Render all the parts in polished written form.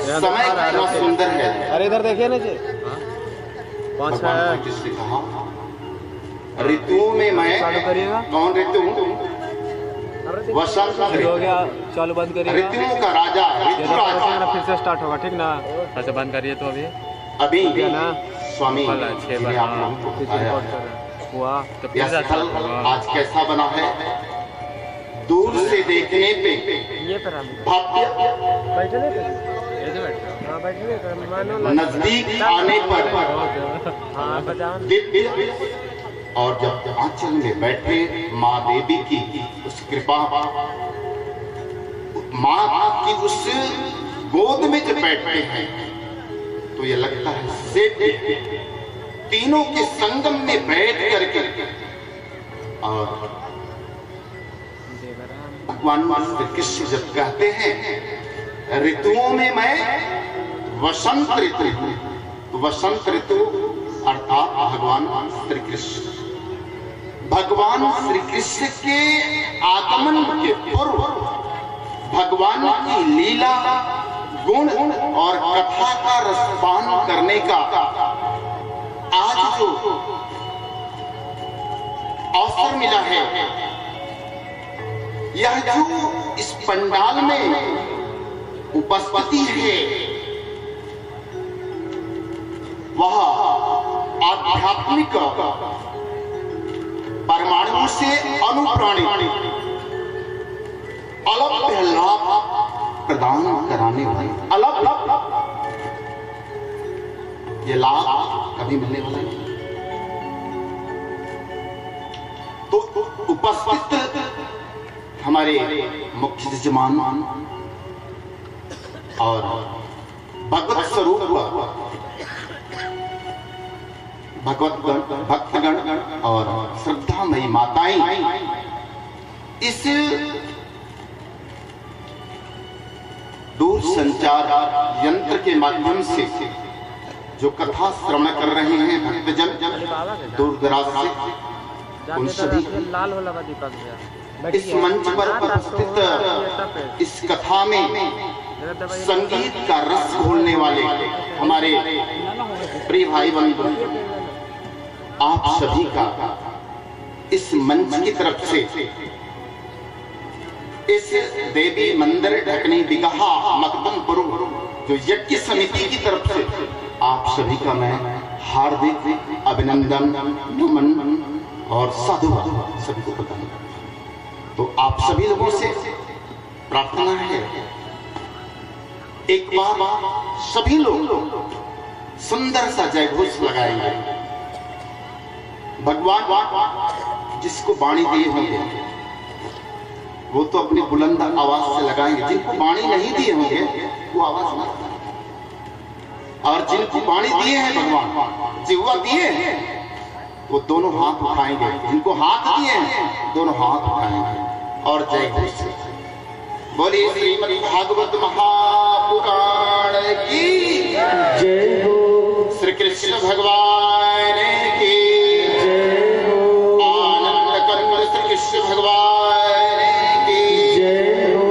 समय कितना सुंदर है। अरे इधर देखिए ना जी, भगवान किसने कहा ऋतुओं में मैं कौन ऋतु वसंत हो गया, चालू बंद करिए। ऋतुओं का राजा ऋतु राजा। फिर से स्टार्ट होगा, ठीक ना? अच्छा बंद करिए तो अभी ना स्वामी हुआ तो यह स्थल आज कैसा बना है, दूर से देखने पे भव्य, नजदीक आने पर दिव्य, और जब आंचल में बैठे माँ देवी की उस कृपा, माँ की उस गोद में जब बैठते हैं तो ये लगता है सेठ तीनों के संगम में बैठ करके, और भगवान श्री कृष्ण जब कहते हैं ऋतुओं में मैं वसंत ऋतु, वसंत ऋतु अर्थात भगवान श्री कृष्ण, भगवान श्री कृष्ण के आगमन के पूर्व भगवान की लीला, गुण और कथा का रसपान करने का आज जो अवसर मिला है, यह जो इस पंडाल में उपस्थिति है, वह आध्यात्मिक परमाणु से अनुप्राणित अलग लाभ प्रदान कराने वाले, अलग ये लाभ कभी मिलने वाला नहीं। तो उपस्थित हमारे मुख्य यजमान और भगवत स्वरूप भक्तगण और श्रद्धामयी माताएं इस दूर संचार यंत्र के माध्यम से जो कथा श्रवण कर रहे हैं भक्तजन दूर दराज से, उन सभी इस मंच पर उपस्थित इस कथा में संगीत का रस घोलने वाले हमारे प्रिय भाई बंधु, आप सभी का इस मंच की तरफ से, इस देवी मंदिर ढकनी बिगहा मकदमपुर जो यज्ञ समिति की तरफ से आप सभी का मैं हार्दिक अभिनंदन, नमन और साधुवाद सभी को बताऊं। तो आप सभी लोगों से प्रार्थना है, एक बार सभी लोग सुंदर सा जयघोष लगाएंगे। भगवान जिसको वाणी दिए होंगे वो तो अपनी बुलंद आवाज से लगाएंगे, जिनको वाणी नहीं दिए होंगे वो आवाज ना लगाएंगे, और जिनको वाणी दिए हैं भगवान जिह्वा दिए हैं वो दोनों हाथ उठाएंगे, जिनको हाथ दिए हैं दोनों हाथ उठाएंगे और जय घोष बोलिए। श्रीमद् भागवत महापुराण की जय हो, श्री कृष्ण भगवान की जय हो, आनंद कंद श्री कृष्ण भगवान की जय हो,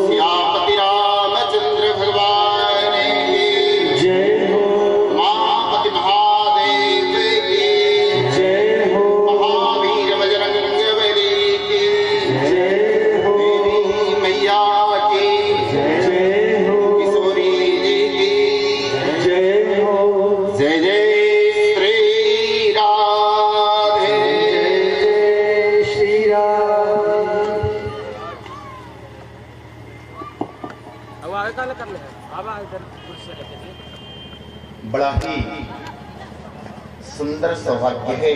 सियापति रामचंद्र भगवान की जय हो, मापति महादेव की जय हो, महावीर बजरंग बली की जय हो, देवी मैया की जय हो, किशोरी जी की जय हो, जय जय श्री राधे, जय श्री राधे। बड़ा ही सुंदर सौभाग्य है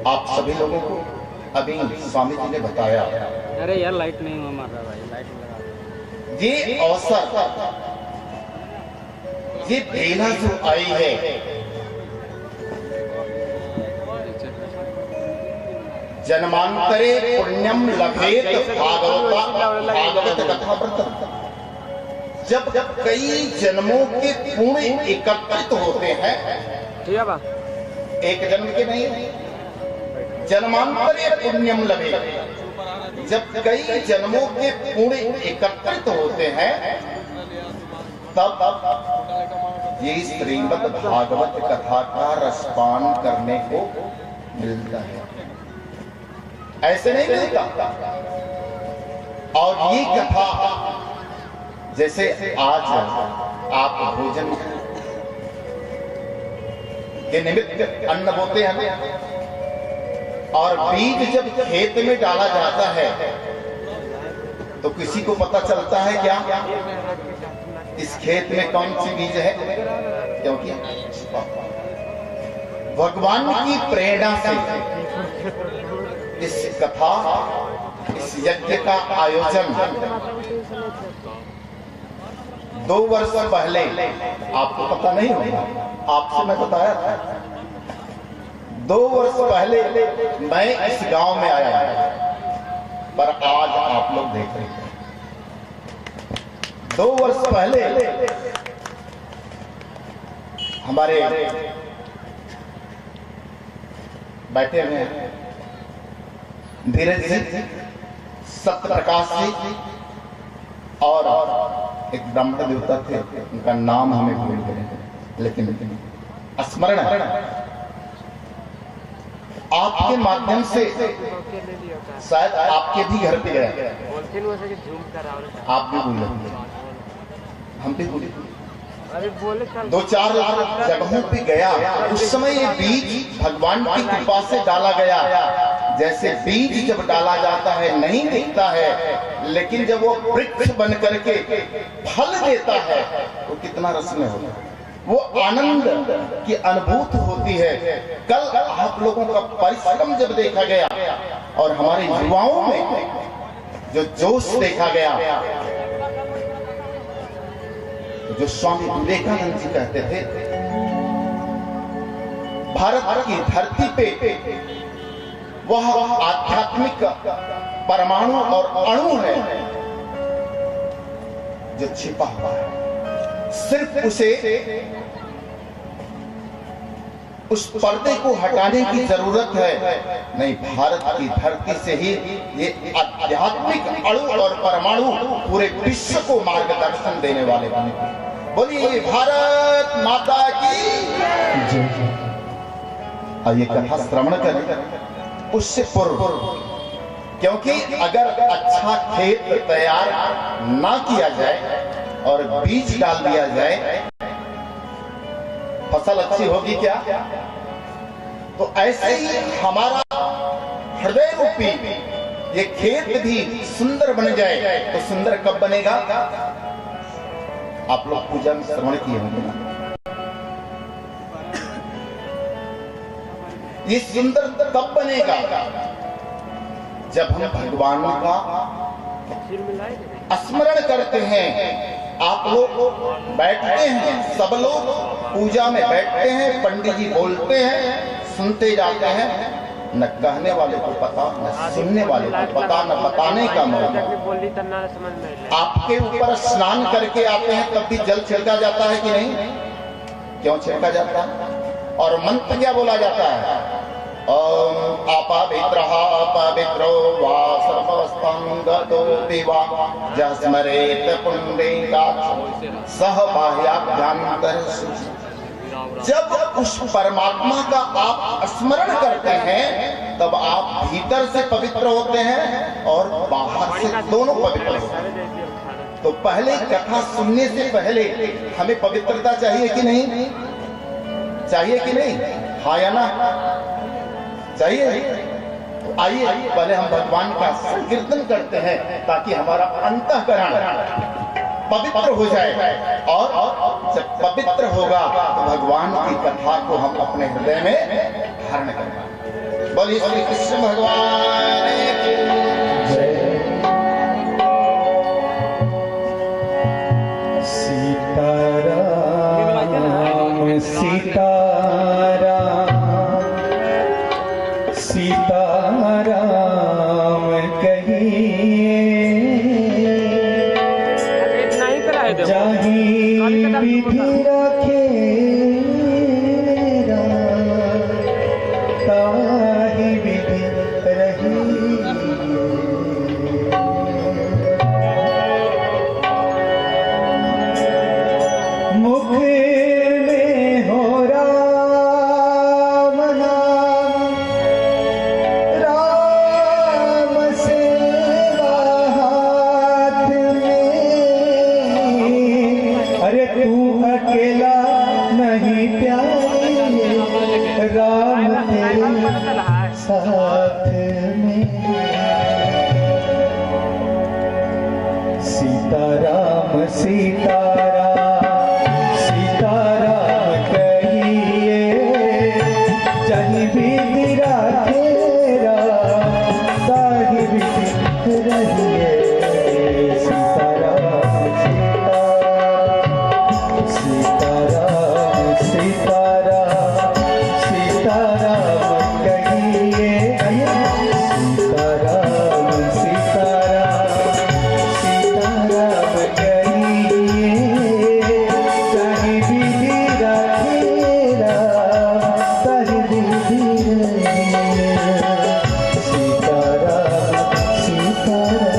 आप सभी लोगों को अभी स्वामी जी ने बताया। अरे यार लाइट नहीं हुआ मार रहा भाई, लाइट लगा। ये अवसर, ये बेला जो आई है, जन्मांतरे पुण्यम लभेत भागवत कथा व्रत। जब कई जन्मों के पुण्य एकत्रित होते हैं, एक जन्म के नहीं, जन्मांतरे पुण्यम लभेत, जब कई जन्मों के पुण्य एकत्रित होते हैं तब ये श्रीमद् भागवत कथा का रसपान करने को मिलता है, ऐसे नहीं मिलता। और ये कथा जैसे आज आप भोजन के निमित्त अन्न बोते हैं और बीज जब खेत में डाला जाता है तो किसी को पता चलता है क्या इस खेत में कौन सी बीज है? क्योंकि भगवान की प्रेरणा से इस कथा, इस यज्ञ का आयोजन 2 वर्ष पहले, आपको पता नहीं होगा, आपसे मैं बताया था, 2 वर्ष पहले मैं इस गांव में आया, पर आज आप लोग देख रहे हैं 2 वर्ष पहले हमारे बैठे हुए हैं धीरज जी, सत्य प्रकाश जी और एक ब्राह्मण देवता थे, उनका नाम हमें भूल गए, लेकिन स्मरण आपके माध्यम से शायद आपके भी घर पे गया, आप भी भूल गए, हम भी भूले, 2-4 जगहों पे गया। उस समय ये बीज भगवान की कृपा से डाला गया। जैसे बीज जब डाला जाता है नहीं दिखता है, लेकिन जब वो वृक्ष बन करके फल देता है तो कितना रसमय होता है, वो आनंद की अनुभूति होती है। कल आप लोगों का परिश्रम जब देखा गया और हमारे युवाओं में जो जोश देखा गया, जो स्वामी विवेकानंद जी कहते थे, भारत की धरती पे वह आध्यात्मिक परमाणु और अणु है जो छिपा हुआ है, सिर्फ उसे उस पर्दे को हटाने की जरूरत है। नहीं, भारत की धरती से ही ये आध्यात्मिक अणु और परमाणु पूरे विश्व को मार्गदर्शन देने वाले बने। बोलिए भारत माता की जय। ये कथा श्रवण करें उससे पूर्व, क्योंकि अगर अच्छा खेत तैयार ना किया जाए और बीज डाल दिया जाए, फसल अच्छी होगी क्या? तो ऐसे ही हमारा हृदय रूपी ये खेत भी सुंदर बन जाए तो सुंदर कब बनेगा? आप लोग पूजा में श्रवण किए होंगे ना, ये सुंदर तब बनेगा जब हम भगवान का स्मरण करते हैं। आप लोग बैठते हैं, सब लोग पूजा में बैठते हैं, पंडित जी बोलते हैं, सुनते जाते हैं, न कहने वाले को पता, न सुनने वाले को पता, न बताने का मौका। आपके ऊपर स्नान करके आते हैं तब भी जल छिड़का जाता है कि नहीं? क्यों छिड़का जाता है? और मंत्र क्या बोला जाता है? ओम अपवित्रः पवित्रो वा सर्वस्तंगतो दिवा जस्मरेत पुण्डरीकाक्ष सह बाह्याभ्यंतर। जब उस परमात्मा का आप स्मरण करते हैं तब आप भीतर से पवित्र होते हैं और बाहर से दोनों पवित्र होते हैं। तो पहले कथा सुनने से पहले हमें पवित्रता चाहिए कि नहीं? चाहिए कि नहीं? हाँ या ना? चाहिए। तो आइए पहले हम भगवान का संकीर्तन करते हैं ताकि हमारा अंतःकरण पवित्र हो जाए, और जब पवित्र होगा तो भगवान की कथा को हम अपने हृदय में धारण करेंगे। बोलिए श्री कृष्ण भगवान की जय। सीताराम सीताराम सीताराम कहिए, जाहि विधि रखे ताहि विधि रही। सीताराम सीताराम सीताराम कहिए, जहीं भी राधे राम ताहि विधि रहिए। सीताराम सीताराम सीताराम सीताराम कहिए, सीताराम सीताराम सीताराम कहिए, कहीं विधि राधे राम ताहि विधि रहिए। सीताराम सीताराम।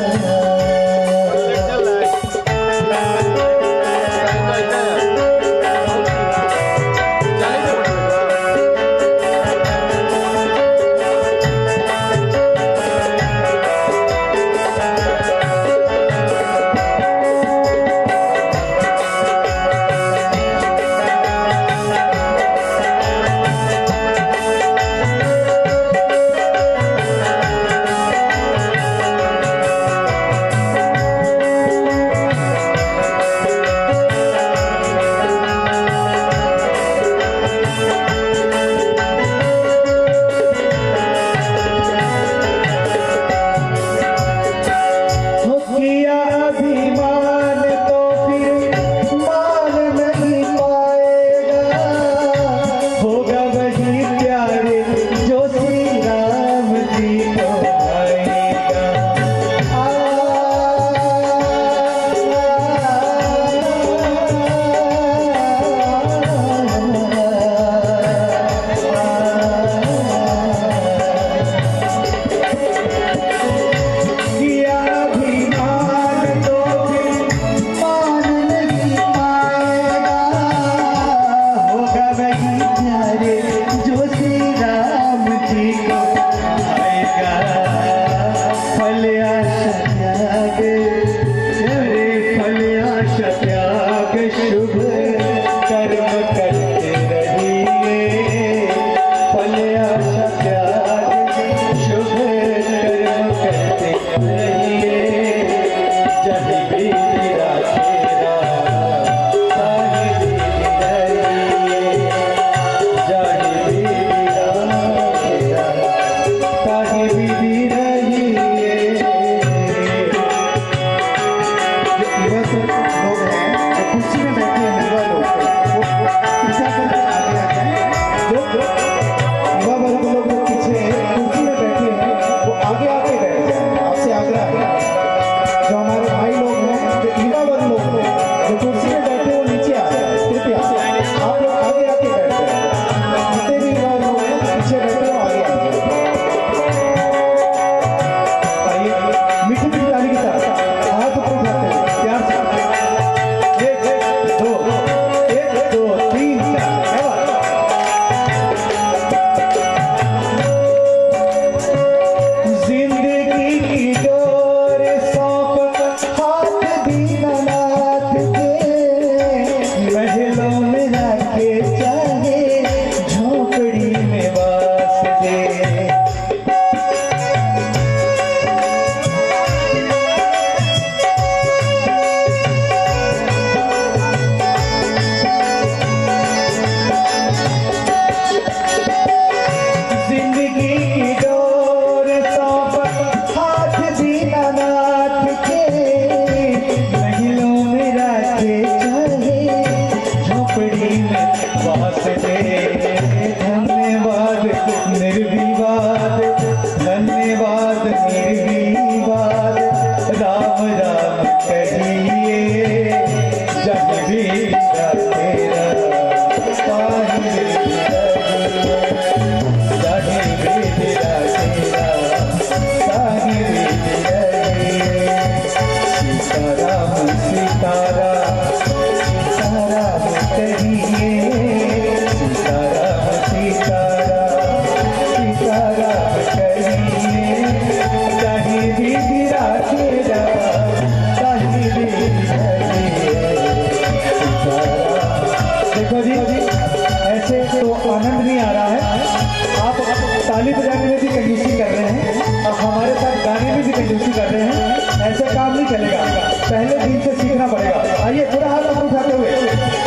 सीखना पड़ेगा। आइए पूरा हाथ ऊपर उठाते हुए,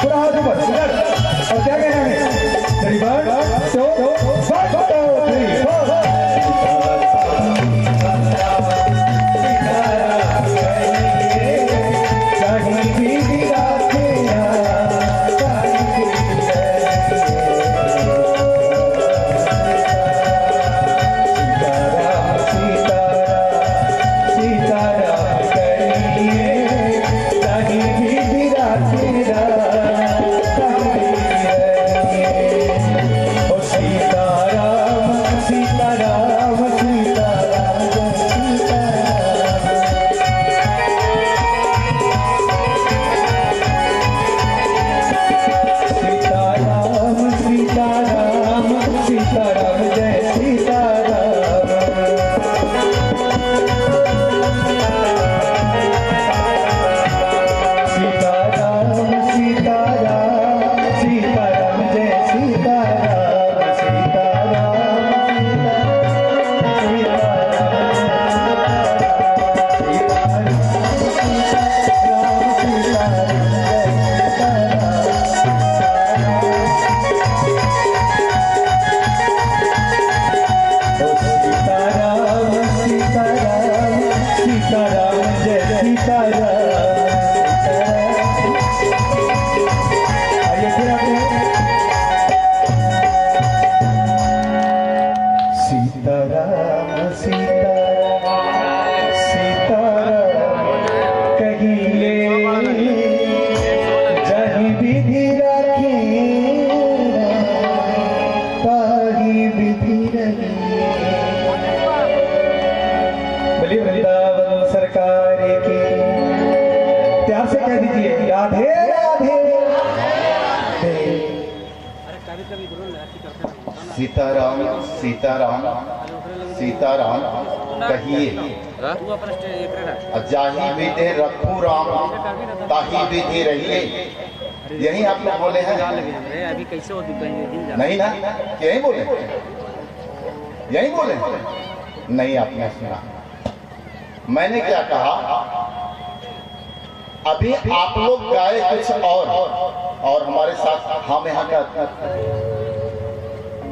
पूरा हाथ ऊपर इधर। और क्या कहना है? रेडी 1 2 3 4 सीताराम सीताराम सीताराम कहिए। जाही विधि रखू राम ताही विधि रहिए। यही आप लोग बोले हैं। अभी कैसे हो नहीं ना, यही बोले, यही बोले। नहीं आपने सुना, मैंने क्या कहा? अभी आप लोग गाए कुछ और हमारे साथ हम यहाँ का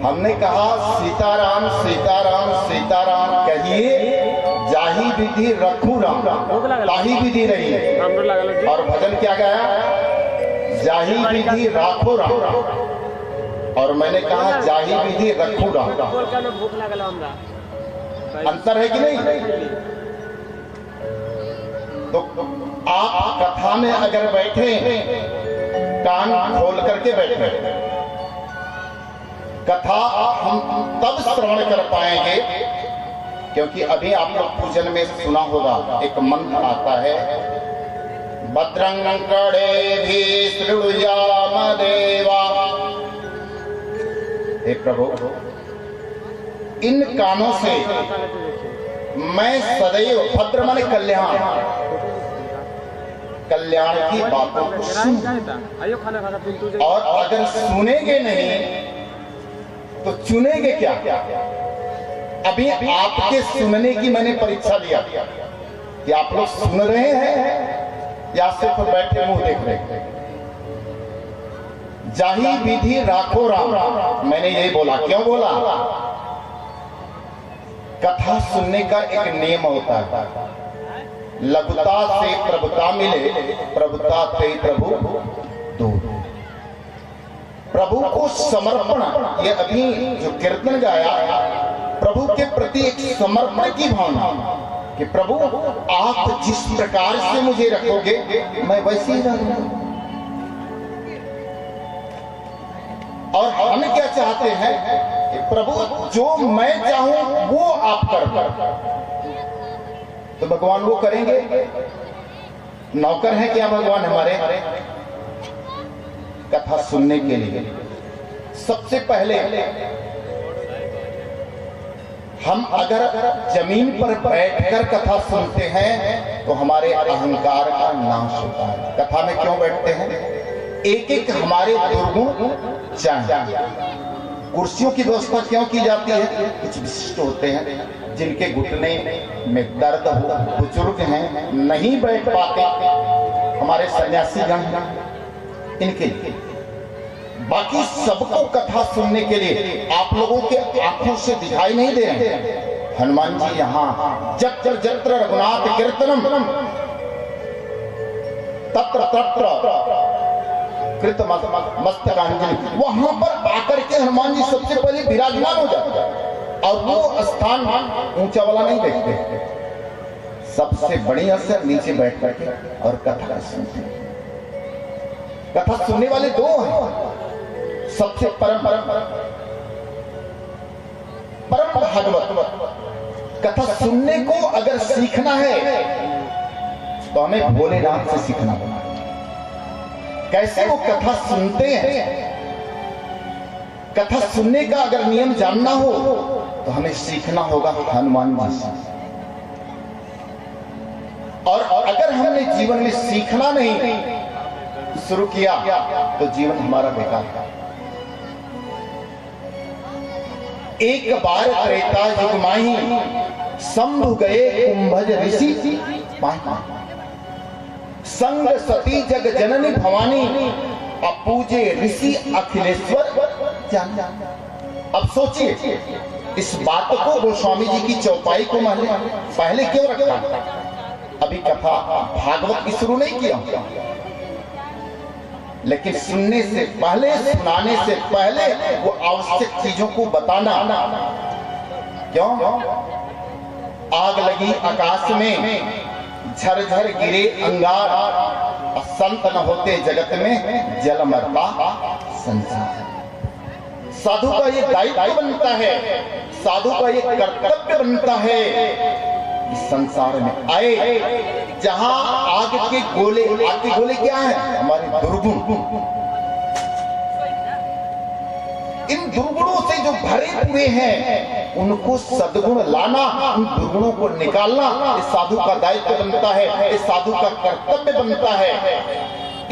हमने कहा सीताराम सीताराम सीताराम कहिए, जाही विधि रखू राम ताही विधि रहिए। और भजन क्या गाया? जाही विधि राखो राम। और मैंने कहा जाही विधि रखू राम। अंतर है कि नहीं? तो आप कथा में अगर बैठे, कान खोल करके बैठे, कथा हम तब श्रवण कर पाएंगे क्योंकि अभी आप लोग पूजन में सुना होगा, एक मंत्र आता है, भद्रं कर्णेभिः शृणुयाम देवा। हे प्रभु, इन कानों से मैं सदैव, भद्र माने कल्याण, कल्याण की बातों को सुन। और अगर सुनेंगे नहीं तो चुनेंगे क्या? अभी आपके सुनने की मैंने परीक्षा लिया कि आप लोग सुन रहे हैं या सिर्फ बैठे मुंह देख रहे हैं। जाही विधि राखो राम, मैंने यही बोला। क्यों बोला? कथा सुनने का एक नियम होता है, लघुता से प्रभुता मिले, प्रभुता से प्रभु दूर। प्रभु को समर्पण, ये अभी जो कीर्तन गाया, प्रभु के प्रति एक समर्पण की भावना कि प्रभु आप जिस प्रकार से मुझे रखोगे मैं वैसे ही रहूंगा। और हम क्या चाहते हैं कि प्रभु जो मैं चाहूं वो आप कर। तो भगवान वो करेंगे? नौकर हैं क्या भगवान हमारे? कथा सुनने के लिए सबसे पहले हम अगर जमीन पर बैठकर कथा सुनते हैं तो हमारे अहंकार का नाश होता है। कथा में क्यों बैठते हैं? एक एक हमारे दुर्गुण चाहिए। कुर्सियों की व्यवस्था क्यों की जाती है? कुछ विशिष्ट होते हैं जिनके घुटने में दर्द हो, बुजुर्ग हैं, नहीं बैठ पाते, हमारे सन्यासी गण इनके लिए, बाकी सबको कथा सुनने के लिए आप लोगों के आंखों से दिखाई नहीं दे रहे हैं। हनुमान जी यहाँ जत्र जत्र रघुनाथ कीर्तनम तत्र तत्र कृत मस्तकांजलि, वहां पर आकर के हनुमान जी सबसे पहले विराजमान हो जाते हैं और वो स्थान ऊंचा वाला नहीं देखते, सबसे बढ़िया से नीचे बैठ करके और कथा सुनते हैं। कथा सुनने वाले दो हैं, सबसे परम भागवत। कथा सुनने को अगर सीखना है तो हमें भोलेनाथ से सीखना होगा। कैसे वो कथा सुनते हैं, कथा सुनने का अगर नियम जानना हो तो हमें सीखना होगा हनुमान जी से। और अगर हमने जीवन में सीखना नहीं शुरू किया तो जीवन हमारा बेकार है। एक बार त्रेता युग माही शंभु गए कुंभज ऋषि संग सती जग जननी भवानी अपूजे ऋषि अखिलेश्वर जान। अब सोचिए इस बात को गोस्वामी जी की चौपाई को पहले क्यों रखा? अभी कथा भागवत की शुरू नहीं किया, लेकिन सुनने से पहले, सुनाने से पहले वो आवश्यक चीजों को बताना। क्यों? आग लगी आकाश में, झरझर गिरे अंगार, संत न होते जगत में जल मरता संसार। साधु का ये दायित्व बनता है, साधु का ये कर्तव्य बनता है इस संसार में आए जहां आग के गोले, आग के गोले क्या है? हमारे दुर्गुण। इन दुर्गुणों से जो भरे हुए हैं उनको सद्गुण लाना, उन दुर्गुणों को निकालना इस साधु का दायित्व बनता है, इस साधु का कर्तव्य बनता है।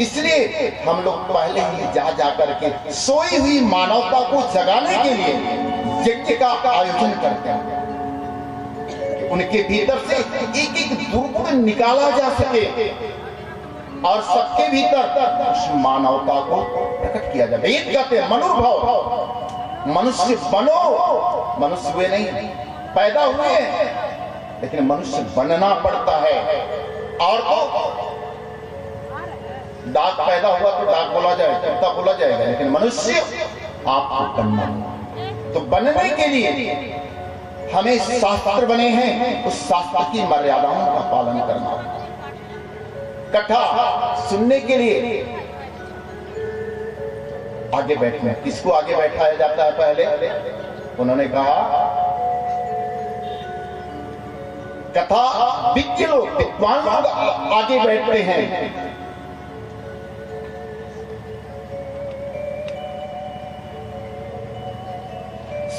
इसलिए हम लोग पहले ही जा करके सोई हुई मानवता को जगाने के लिए यज्ञ का आयोजन करते हैं, उनके भीतर से एक एक दुर्गुण निकाला जा सके और सबके भीतर उस मानवता को प्रकट किया जाए। वेद कहते हैं मनुर्भव, मनुष्य बनो। मनुष्य हुए नहीं, पैदा हुए हैं, लेकिन मनुष्य बनना पड़ता है। और तो डाक पैदा हुआ तो डाक बोला जाएगा, कुत्ता बोला जाएगा, लेकिन मनुष्य आपको बनना। तो बनने के लिए हमें शास्त्र बने हैं, उस शास्त्र की मर्यादाओं का पालन करना। कथा सुनने के लिए आगे बैठना। किसको आगे बैठाया जाता है? पहले उन्होंने कहा कथा विज्ञ लोग, विद्वान लोग आगे बैठते हैं।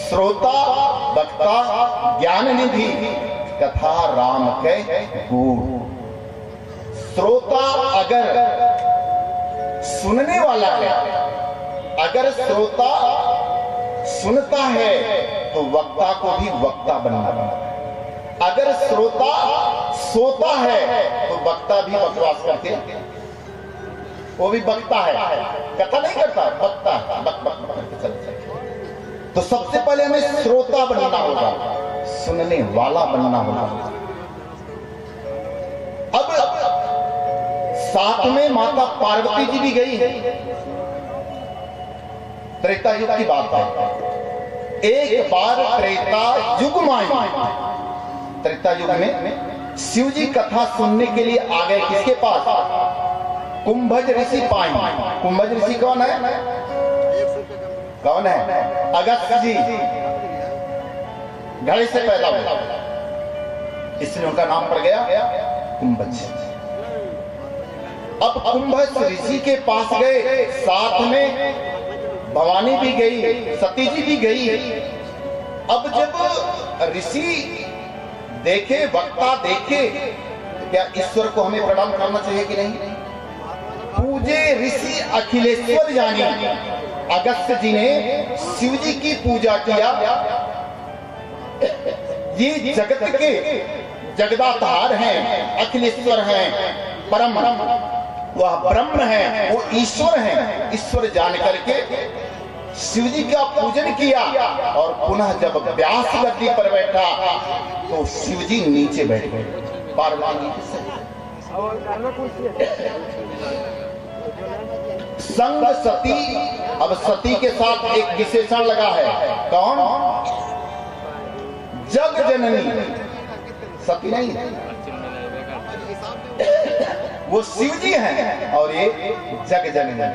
श्रोता वक्ता ज्ञान निधि कथा राम के गुरु। श्रोता अगर सुनने वाला है, अगर श्रोता सुनता है तो वक्ता को भी वक्ता बनना। अगर श्रोता सोता है तो वक्ता भी बकवास करके वो भी बकता है, कथा नहीं करता, बकता है, बक बक करके चलता है। तो सबसे पहले हमें श्रोता बनना होगा, सुनने वाला बनना होगा। अब साथ में माता पार्वती जी भी गई है। त्रेता युग की बात है। एक बार त्रेता युग में, त्रेता युग में शिव जी कथा सुनने के लिए आ गए। किसके पास? कुंभज ऋषि पाए। कुंभज ऋषि कौन है? कौन है? अगस्त जी, घड़े से पैदा हुआ, इसलिए उनका नाम पड़ गया कुंभज। अब कुंभज ऋषि के पास गए, साथ में भवानी भी गई, सती जी भी गई। अब जब ऋषि देखे, वक्ता देखे, तो क्या ईश्वर को हमें प्रणाम करना चाहिए कि नहीं? पूजे ऋषि अखिलेश्वर जानी। अगस्त जी ने शिव जी की पूजा किया। ये जगत के जगदाधार हैं, अखिलेश्वर हैं, परम वह ब्रह्म है, वो ईश्वर है। ईश्वर जान करके शिव जी का पूजन किया और पुनः जब व्यास गद्दी पर बैठा तो शिव जी नीचे बैठ गए, पार्वती संग सती। अब सती के साथ एक विशेषण लगा है, कौन? जग जननी। सती नहीं है, वो शिव जी हैं और ये जग जननी।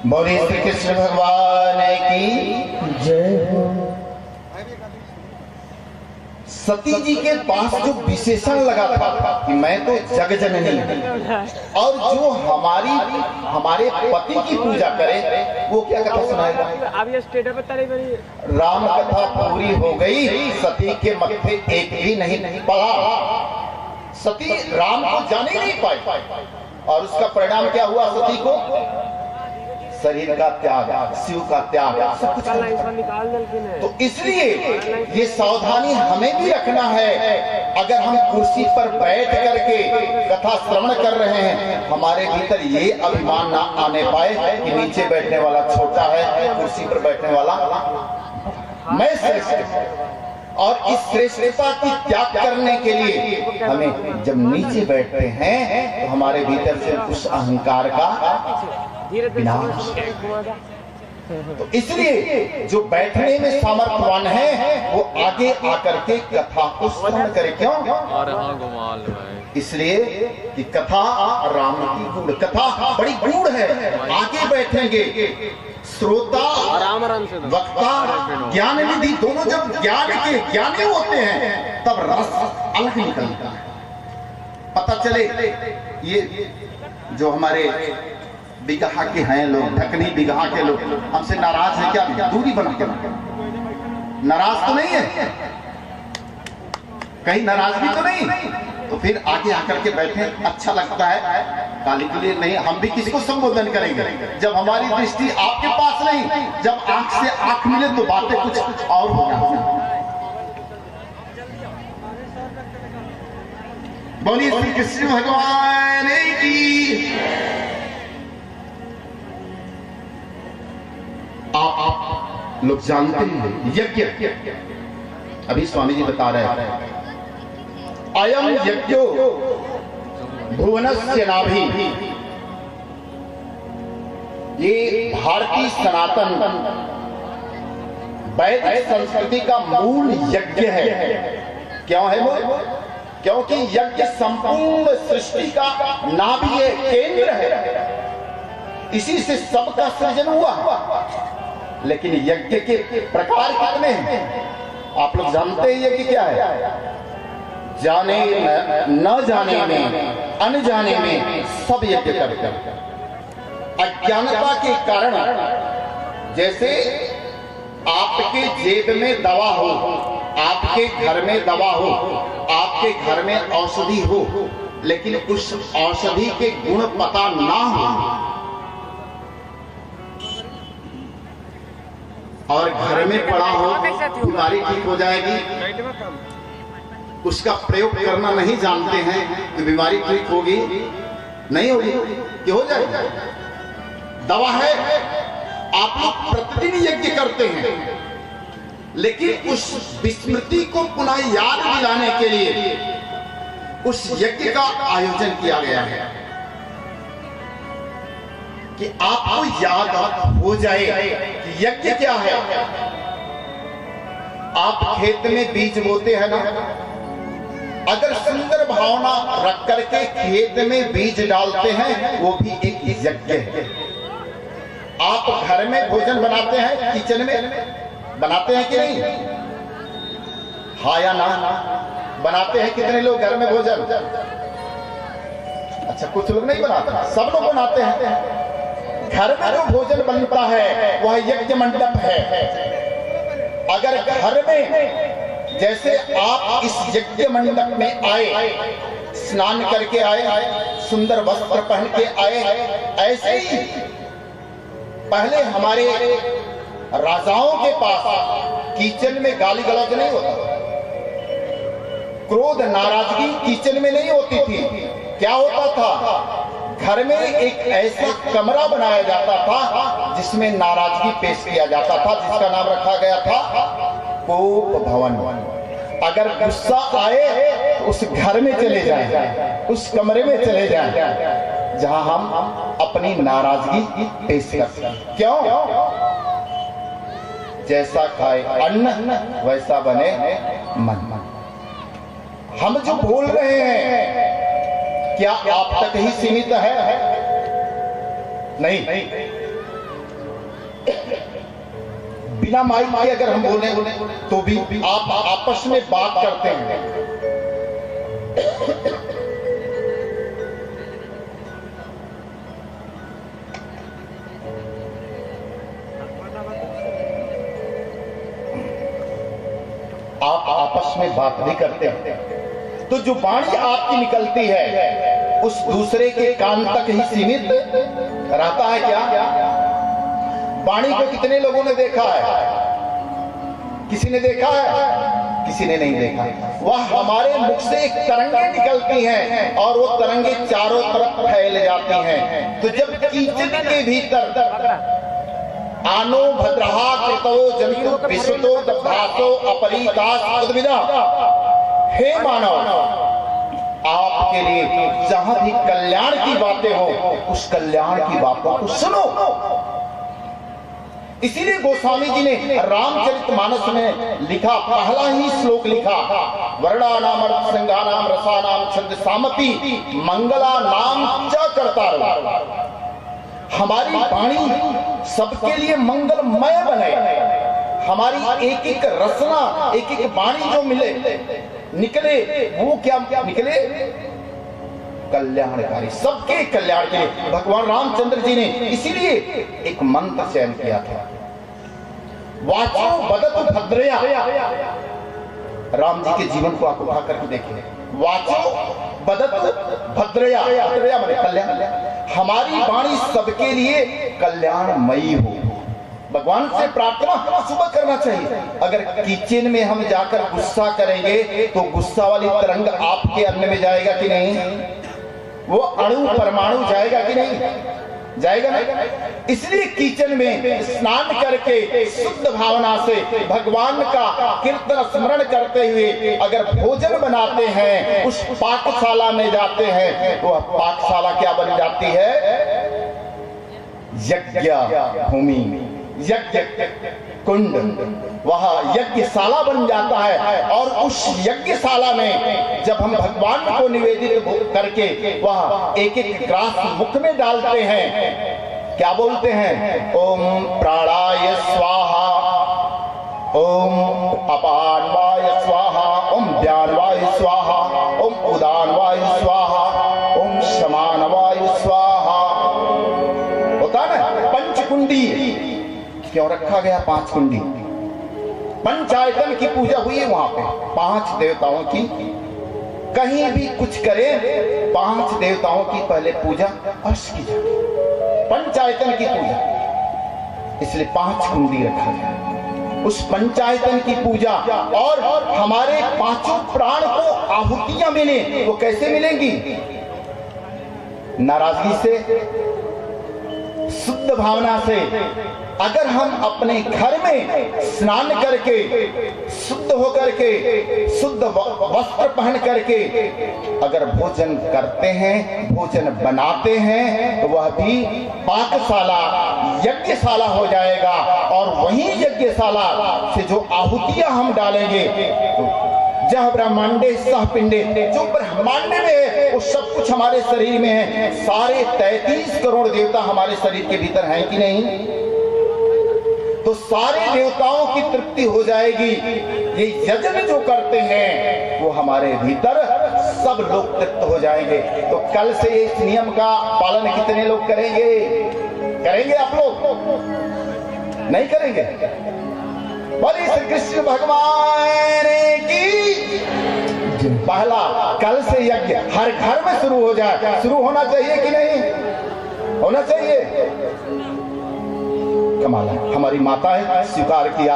बोले श्री कृष्ण भगवान की जय हो। सती जी के पास जो विशेषण लगा था कि मैं तो जग जननी और जो हमारे पति की पूजा करे वो क्या कथा सुनाएगा? अब ये स्टेटस पे तारीफ करी। राम कथा पूरी हो गई, सती के मत्थे एक भी नहीं पड़ा। सती राम को जान ही नहीं पाई और उसका परिणाम क्या हुआ? सती को शरीर का त्याग, शिव का त्याग, सब कुछ निकाल दे। तो इसलिए ये सावधानी हमें भी रखना है। अगर हम कुर्सी पर बैठ करके कथा श्रवण कर रहे हैं, हमारे भीतर ये अभिमान ना आने पाए कि नीचे बैठने वाला छोटा है, कुर्सी पर बैठने वाला मैं श्रेष्ठ। और इस श्रेष्ठता की त्याग करने के लिए हमें जब नीचे बैठते हैं तो हमारे भीतर से उस अहंकार का विनाश। तो इसलिए जो बैठने में सामर्थ्यवान है वो आगे आकर के कथा को श्रवण करे। क्यों? इसलिए कि कथा राम की गूढ़ कथा बड़ी गूढ़ है। आगे बैठेंगे श्रोता, वक्ता, ज्ञान निधि दोनों जब ज्ञान के ज्ञानी होते हैं तब रस अलग निकलता है। पता चले ये जो हमारे बिगहा के हैं लोग, ढकनी बिगहा के लोग हमसे नाराज है क्या? दूरी बना के नाराज तो नहीं है, कहीं नाराजगी तो नहीं, तो फिर आगे आकर के बैठे अच्छा लगता है। गाली के लिए नहीं, हम भी किसी को संबोधन करेंगे जब हमारी दृष्टि आपके पास नहीं, जब आंख से आंख मिले तो बातें कुछ और हो जाती हैं। बोलिए श्री कृष्ण भगवान की। आप लोग जानते हैं यज्ञ, अभी स्वामी जी बता रहे हैं, अयम यज्ञो भुवनस्य नाभि। ये भारतीय सनातन वैदिक संस्कृति का मूल यज्ञ है। क्यों है वो? क्योंकि यज्ञ संपूर्ण सृष्टि का नाभि है, केंद्र है। इसी से सबका सृजन हुआ। लेकिन यज्ञ के प्रकार कितने हैं? आप लोग जानते हैं यज्ञ क्या है? जाने न जाने में, अनजाने में सब यज्ञ करते हैं। अज्ञानता के कारण जैसे आपके जेब में दवा हो, आपके घर में दवा हो, आपके घर में औषधि हो, लेकिन उस औषधि के गुण पता ना हो और घर में पड़ा हो, बीमारी ठीक हो जाएगी, उसका प्रयोग करना नहीं जानते हैं तो बीमारी ठीक होगी नहीं होगी कि हो जाएगी? दवा है, आप लोग प्रतिदिन यज्ञ करते हैं, लेकिन उस विस्मृति को पुनः याद दिलाने के लिए उस यज्ञ का आयोजन किया गया है कि आपको याद हो जाए कि यज्ञ क्या है। आप खेत में बीज बोते हैं ना, अगर सुंदर भावना रख करके खेत में बीज डालते हैं वो भी एक यज्ञ है। आप घर में भोजन बनाते हैं, किचन में बनाते हैं कि नहीं? हाँ या ना? बनाते हैं कितने लोग घर में भोजन? अच्छा, कुछ लोग नहीं बनाते, सब लोग बनाते हैं। घर में जो भोजन बनता है वह यज्ञ मंडप है। अगर घर में जैसे आप इस यज्ञ मंडप में आए, स्नान करके आए, सुंदर वस्त्र पहन के आए, ऐसे ही पहले हमारे राजाओं के पास किचन में गाली गलौज नहीं होता, क्रोध नाराजगी किचन में नहीं होती थी। क्या होता था? घर में एक ऐसा कमरा बनाया जाता था जिसमें नाराजगी पेश किया जाता था, जिसका नाम रखा गया था कोप भवन। अगर गुस्सा आए तो उस घर में चले जाएं, उस कमरे में चले जाएं जहां हम अपनी नाराजगी पेश करते हैं। क्यों? जैसा खाए अन्न वैसा बने मन। हम जो बोल रहे हैं क्या आप तक ही सीमित है? नहीं। बिना माइक के अगर हम बोले तो भी आप आपस में बात करते हैं। आप आपस में बात भी करते हैं, तो जो वाणी आपकी निकलती है उस दूसरे के कान तक ही सीमित रहता है क्या? वाणी को कितने लोगों ने देखा है? किसी ने देखा है? किसी ने नहीं देखा। वह हमारे मुख से एक तरंगे निकलती हैं और वो तरंगे चारों तरफ फैल जाती हैं। तो जब कीचन के भीतर आनो भद्रहा कृतो जंतु विशुतो दब्धातो अपरीतास उद्विदा, हे मानव, आपके लिए जहां भी कल्याण की बातें हो उस कल्याण की बातों को सुनो। इसीलिए गोस्वामी जी ने रामचरितमानस में लिखा, पहला ही श्लोक लिखा, वर्णानाम अर्थ संज्ञानाम रसानाम छंद सामपि मंगला नाम च करता रहो। हमारी वाणी सबके लिए मंगलमय बने। हमारी एक एक रचना, एक एक वाणी जो निकले वो क्या निकले? कल्याणकारी, सबके कल्याण के लिए। भगवान रामचंद्र जी ने इसीलिए एक मंत्र चयन किया था, वाचो बदत भद्रया। राम जी के जीवन को आप उठा करके देखिए, वाचो बदत भद्रया, भद्रया माने कल्याण। हमारी वाणी सबके लिए कल्याणमयी हो। भगवान से प्रार्थना सुबह करना चाहिए। अगर किचन में हम जाकर गुस्सा करेंगे तो गुस्सा वाली तरंग आपके अन्न में जाएगा कि नहीं? वो अणु परमाणु जाएगा कि नहीं? जाएगा नहीं। इसलिए किचन में स्नान करके शुद्ध भावना से भगवान का कीर्तन स्मरण करते हुए अगर भोजन बनाते हैं, उस पाकशाला में जाते हैं, तो पाकशाला क्या बन जाती है? यज्ञ भूमि, यज्ञ कुंड, वहां यज्ञशाला बन जाता है। और उस यज्ञशाला में जब हम भगवान को निवेदित करके वह एक एक ग्रास मुख में डालते हैं, क्या बोलते हैं? ओम प्राणाय स्वाहा, ओम अपानवाय स्वाहा, ओम व्यानवाय स्वाहा, ओम उदानवाय स्वाहा, ओम समानवाय स्वाहा। होता ना पंचकुंडी, क्यों रखा गया 5 कुंडी? पंचायतन की पूजा हुई है वहां पे 5 देवताओं की। कहीं भी कुछ करें 5 देवताओं की पहले पूजा अवश्य की जाए, पंचायतन की पूजा। इसलिए 5 कुंडी रखा गया। उस पंचायतन की पूजा और हमारे 5 प्राण को आहुतियां मिले, वो कैसे मिलेंगी? नाराजगी से, शुद्ध भावना से। अगर हम अपने घर में स्नान करके शुद्ध होकर के, शुद्ध वस्त्र पहन करके अगर भोजन करते हैं, भोजन बनाते हैं, तो वह भी पाकशाला, यज्ञशाला हो जाएगा। और वही यज्ञशाला से जो आहुतियां हम डालेंगे, तो जह ब्रह्मांडे सह पिंडे, जो ब्रह्मांड में है वो सब कुछ हमारे शरीर में है। सारे 33 करोड़ देवता हमारे शरीर के भीतर हैं कि नहीं? तो सारे देवताओं की तृप्ति हो जाएगी। ये यज्ञ जो करते हैं वो हमारे भीतर सब लोग तृप्त हो जाएंगे। तो कल से इस नियम का पालन कितने लोग करेंगे? करेंगे आप लोग? नहीं करेंगे? बोलिए श्री कृष्ण भगवान की। पहला, कल से यज्ञ हर घर में शुरू हो जाए। शुरू होना चाहिए कि नहीं? होना चाहिए। कमाल है, हमारी माता है स्वीकार किया।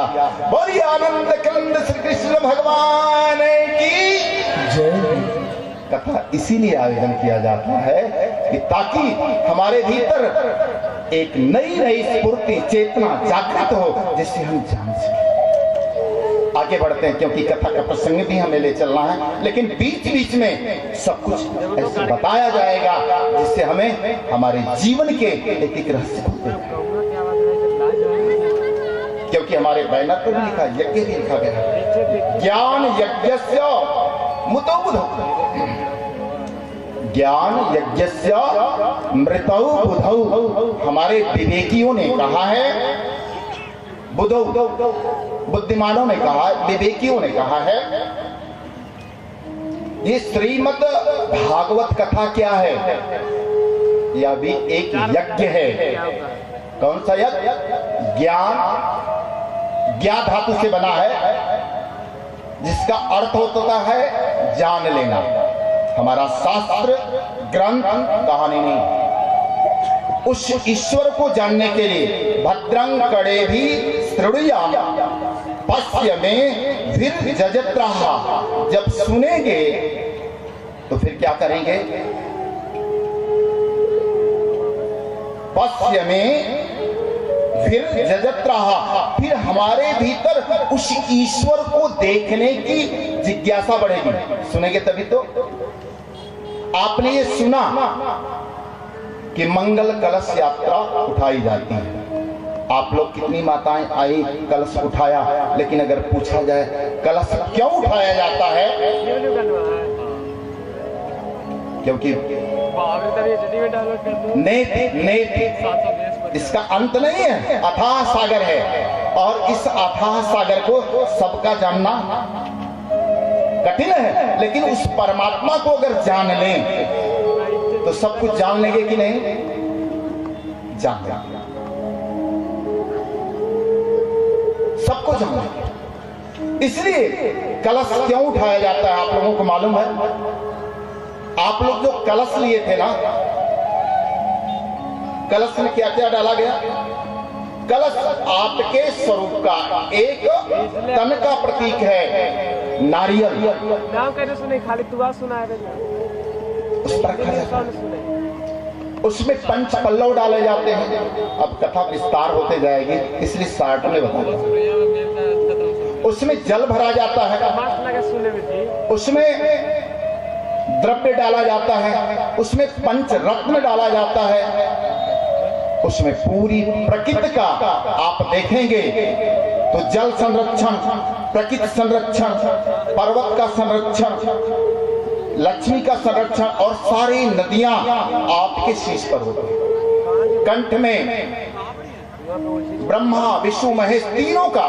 बोलिए आनंद कंद श्री कृष्ण भगवान की जय। कथा इसीलिए आयोजन किया जाता है कि ताकि हमारे भीतर एक नई नई स्फूर्ति चेतना जागृत हो, जिससे हम जान सकें। आगे बढ़ते हैं क्योंकि कथा का प्रसंग भी हमें ले चलना है, लेकिन बीच बीच में सब कुछ ऐसे बताया जाएगा जिससे हमें हमारे जीवन के एक एक रहस्य खुलते हैं। क्योंकि हमारे बैनर पर भी लिखा, यज्ञ भी लिखा गया, ज्ञान यज्ञस्य मुतो बुधौ, ज्ञान यज्ञस्य मृतौ बुधौ। हमारे विवेकियों ने कहा है, बुधौ बुद्धिमानों ने कहा, विवेकियों ने कहा है, ये श्रीमद् भागवत कथा क्या है? यह भी एक यज्ञ है। कौन सा यज्ञ? ज्ञान, ज्ञा धातु से बना है, जिसका अर्थ होता है जान लेना। हमारा शास्त्र ग्रंथ कहानी नहीं, उस ईश्वर को जानने के लिए भद्रं कड़े भी श्रृणुया पश्य में फिर जजत्राहा, जब सुनेंगे तो फिर क्या करेंगे? पश्य में फिर जजत्राहा, फिर हमारे भीतर उस ईश्वर को देखने की जिज्ञासा बढ़ेगी। सुनेंगे तभी तो। आपने ये सुना कि मंगल कलश यात्रा उठाई जाती है। आप लोग कितनी माताएं आई, कलश उठाया, लेकिन अगर पूछा जाए कलश क्यों उठाया जाता है? क्योंकि इसका अंत नहीं है, अथाह सागर है, और इस अथाह सागर को सबका जानना कठिन है, लेकिन उस परमात्मा को अगर जान लें तो सब कुछ जान लेंगे कि नहीं? जान लेंगे, सबको जान लेंगे। इसलिए कलश क्यों उठाया जाता है आप लोगों को मालूम है? आप लोग जो कलश लिए थे ना, कलश में क्या क्या डाला गया? कलश आपके स्वरूप का एक तन का प्रतीक है, नारियल। नाम कैसे सुने? खाली दुआ सुना है, उस पर रखा जाता है। उसमें पंच पल्लव डाले जाते हैं। अब कथा विस्तार होते जाएगी, इसलिए शार्ट में बताता हूं। उसमें जल भरा जाता है, उसमें द्रव्य डाला जाता है, उसमें पंच रत्न डाला जाता है, उसमें पूरी प्रकृति का आप देखेंगे तो जल संरक्षण, प्रकृति संरक्षण, पर्वत का संरक्षण, लक्ष्मी का संरक्षण, और सारी नदियां आपके शीश पर होती हैं। कंठ में ब्रह्मा विष्णु महेश तीनों का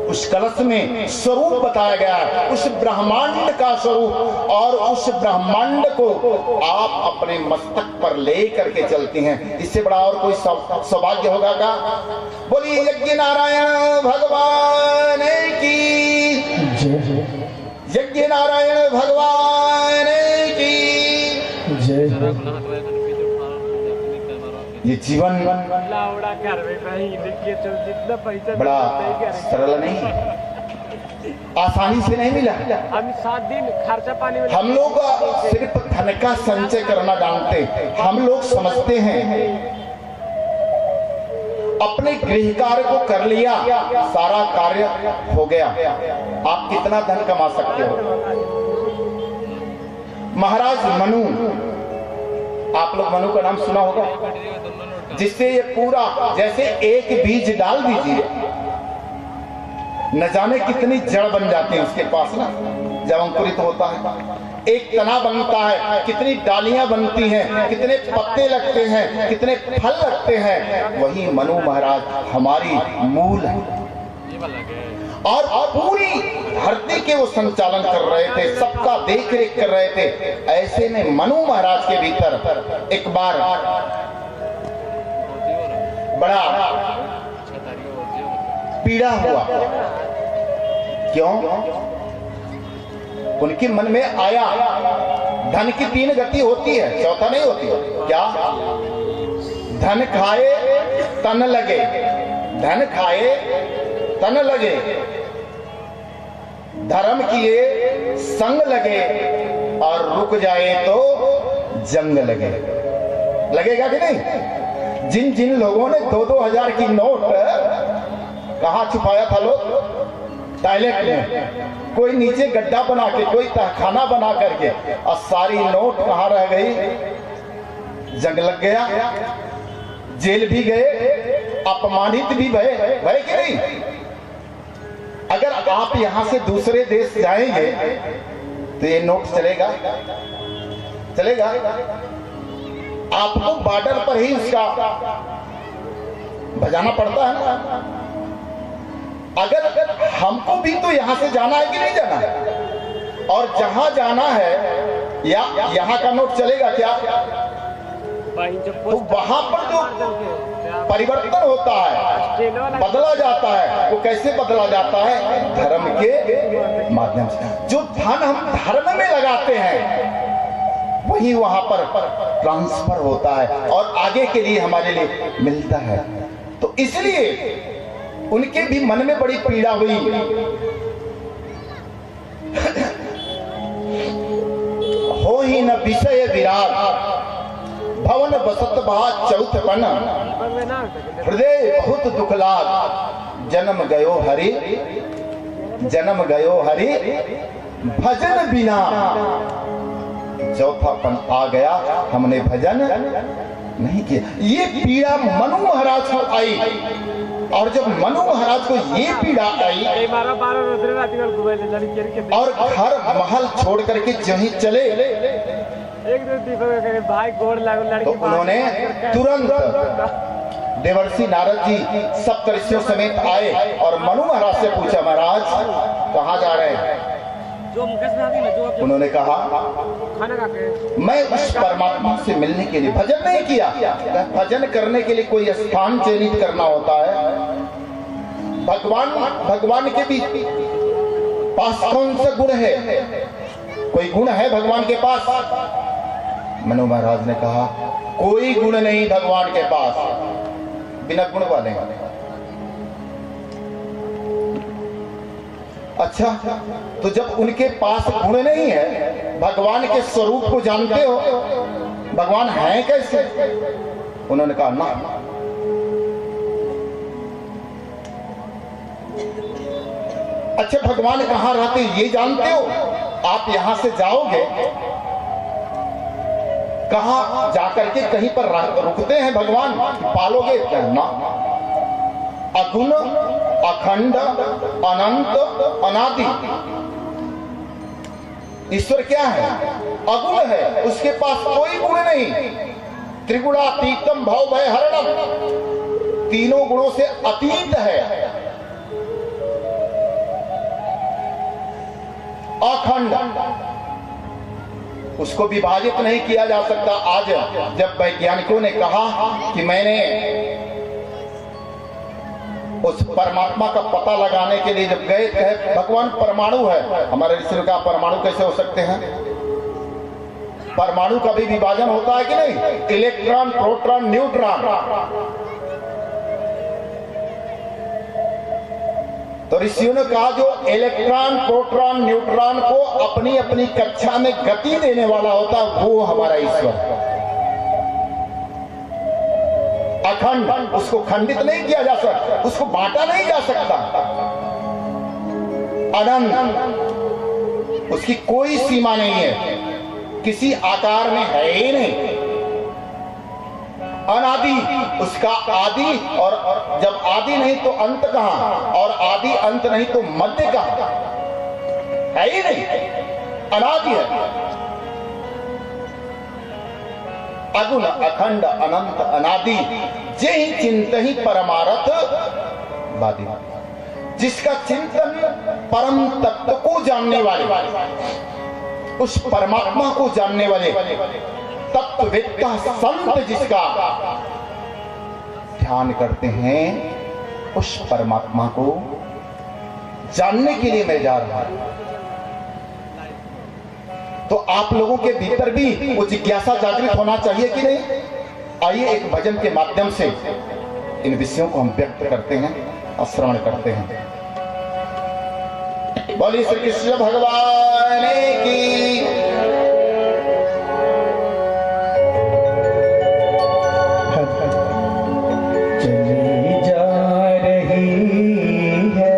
उस कलश में स्वरूप बताया गया है, उस ब्रह्मांड का स्वरूप, और उस ब्रह्मांड को आप अपने मस्तक पर ले करके चलती हैं। इससे बड़ा और कोई सौभाग्य होगा का? बोलिए यज्ञ नारायण भगवान की, यज्ञ नारायण भगवान की जय। ये जीवन बड़ा सरल नहीं, आसानी से नहीं मिला। हम 7 दिन खर्चा पानी में, हम लोग सिर्फ धन का संचय करना जानते। हम लोग समझते हैं अपने गृह कार्य को कर लिया, सारा कार्य हो गया। आप कितना धन कमा सकते हो? महाराज मनु, आप लोग मनु का नाम सुना होगा, जिससे ये पूरा, जैसे एक बीज डाल दीजिए, न जाने कितनी जड़ बन जाती है उसके पास ना, जब अंकुरित होता है। एक तना बनता है, कितनी डालियां बनती हैं, कितने पत्ते लगते हैं, कितने फल लगते हैं। वही मनु महाराज हमारी मूल है, और पूरी धरती के वो संचालन कर रहे थे, सबका देख रेख कर रहे थे। ऐसे में मनु महाराज के भीतर एक बार बड़ा पीड़ा हुआ। क्यों? उनके मन में आया, धन की 3 गति होती है, चौथा नहीं होती। क्या? धन खाए तन लगे, धन खाए तन लगे, धर्म किए संग लगे, और रुक जाए तो जंग लगे। लगेगा कि नहीं? जिन जिन लोगों ने 2-2 हजार की नोट कहाँ छुपाया था लोग? टॉयलेट में, कोई नीचे गड्ढा बना के, कोई तहखाना बना करके, और सारी नोट कहाँ रह गई? जंग लग गया, जेल भी गए, अपमानित भी भय कि नहीं? अगर आप यहां से दूसरे देश जाएंगे तो ये नोट चलेगा? चलेगा? आपको बॉर्डर पर ही उसका बजाना पड़ता है ना। अगर हमको भी तो यहां से जाना है कि नहीं जाना है, और जहां जाना है या यहां का नोट चलेगा क्या? तो वहां पर जो परिवर्तन होता है, बदला जाता है, वो कैसे बदला जाता है? धर्म के माध्यम से। जो धन हम धर्म में लगाते हैं वही वहां पर ट्रांसफर होता है और आगे के लिए हमारे लिए मिलता है। तो इसलिए उनके भी मन में बड़ी पीड़ा हुई। हो ही न विषय विराट, भवन बसत बहा चौथपन, हृदय बहुत दुख लाग, जन्म गयो हरि, जन्म गयो हरि, भजन बिना। चौथापन आ गया, हमने भजन नहीं किया। ये पीड़ा मनु महाराज को आई, और जब मनु महाराज को ये पीड़ा आई और घर महल छोड़ करके जहीं चले, तो उन्होंने तुरंत देवर्षि नारद जी सप्तऋषियों समेत आए और मनु महाराज से पूछा, महाराज कहाँ जा रहे हैं? उन्होंने कहा, मैं उस परमात्मा से मिलने के लिए। भजन नहीं किया। भजन करने के लिए कोई स्थान चयनित करना होता है। भगवान के भी पास कौन सा गुण है? कोई गुण है भगवान के पास? मनु महाराज ने कहा, कोई गुण नहीं भगवान के पास, बिना गुण वाले। अच्छा, तो जब उनके पास गुण नहीं है, भगवान के स्वरूप को जानते हो? भगवान है कैसे? उन्होंने कहा, ना। अच्छा, भगवान कहाँ रहते ये जानते हो? आप यहां से जाओगे, कहां जाकर के कहीं पर रुकते हैं भगवान? पालोगे? ना। अगुण, अखंड, अनंत, अनादि। ईश्वर क्या है? अगुण है, उसके पास कोई गुण नहीं। त्रिगुणातीतम भव भय हरणम, तीनों गुणों से अतीत है। अखंड, उसको विभाजित नहीं किया जा सकता। आज जब वैज्ञानिकों ने कहा कि मैंने उस परमात्मा का पता लगाने के लिए जब गए, कहे भगवान परमाणु है। हमारे ऋषि का परमाणु कैसे हो सकते हैं? परमाणु का भी विभाजन होता है कि नहीं? Electron, proton, neutron. तो ऋषियों ने कहा, जो इलेक्ट्रॉन, प्रोटॉन, न्यूट्रॉन को अपनी अपनी कक्षा में गति देने वाला होता है, वो हमारा ईश्वर है। अखंड, उसको खंडित नहीं किया जा सकता, उसको बांटा नहीं जा सकता। अनंत, उसकी कोई सीमा नहीं है, किसी आकार में है ही नहीं। अनादि, उसका आदि, और जब आदि नहीं तो अंत कहां, और आदि अंत नहीं तो मध्य कहां? है ही नहीं, अनादि है। अगुण, अखंड, अनंत, अनादि, जेहि चिंतहि परमारथ वादी। जिसका चिंतन परम तत्व को जानने वाले, उस परमात्मा को जानने वाले तत्ववेत्ता संत जिसका ध्यान करते हैं, उस परमात्मा को जानने के लिए मैं जा रहा हूं। तो आप लोगों के भीतर भी वो जिज्ञासा जागृत होना चाहिए कि नहीं? आइए एक भजन के माध्यम से इन विषयों को हम व्यक्त करते हैं और श्रवण करते हैं। बोलिए श्री कृष्ण भगवान की। चली जा रही है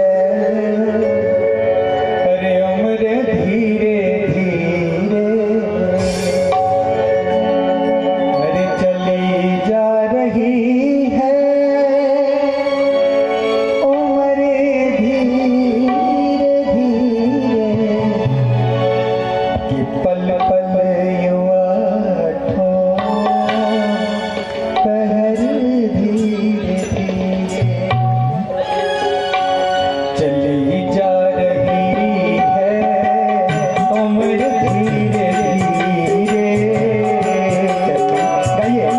अरे उम्र धीरे धीरे, अरे चली जा रही है उम्र धीरे धीरे, कि पल पल युवा पहर धीरे धीरे, चली जा रही है उम्र धीरे धीरे, गाइए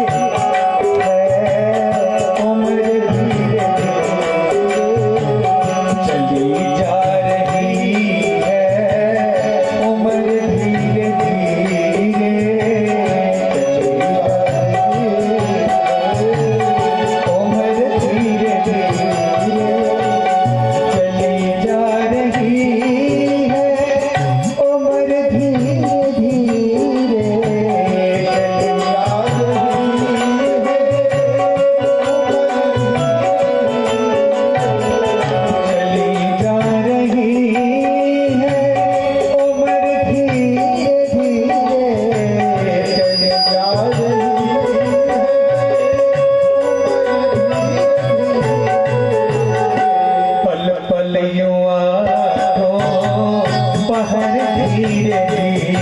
उम्र धीरे धीरे, चली जा रही है उम्र धीरे धीरे, उम्र धीरे धीरे, चली जा रही है उम्र धीरे धीरे, चली जा रही है उम्र धीरे धीरे, चली जा रही है पल पल युवा पहर धीरे धीरे,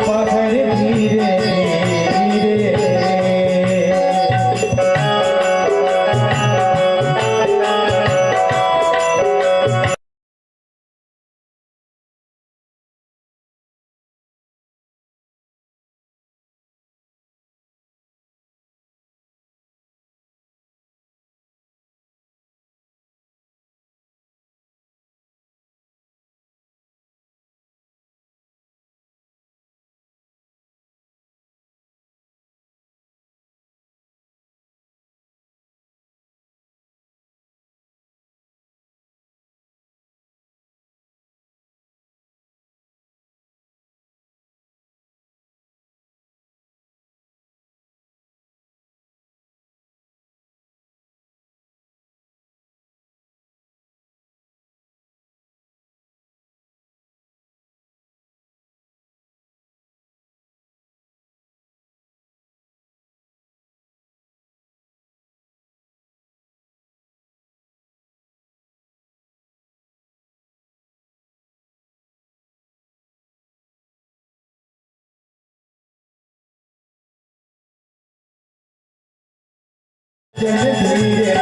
पहर धीरे धीरे, धीरे धीरे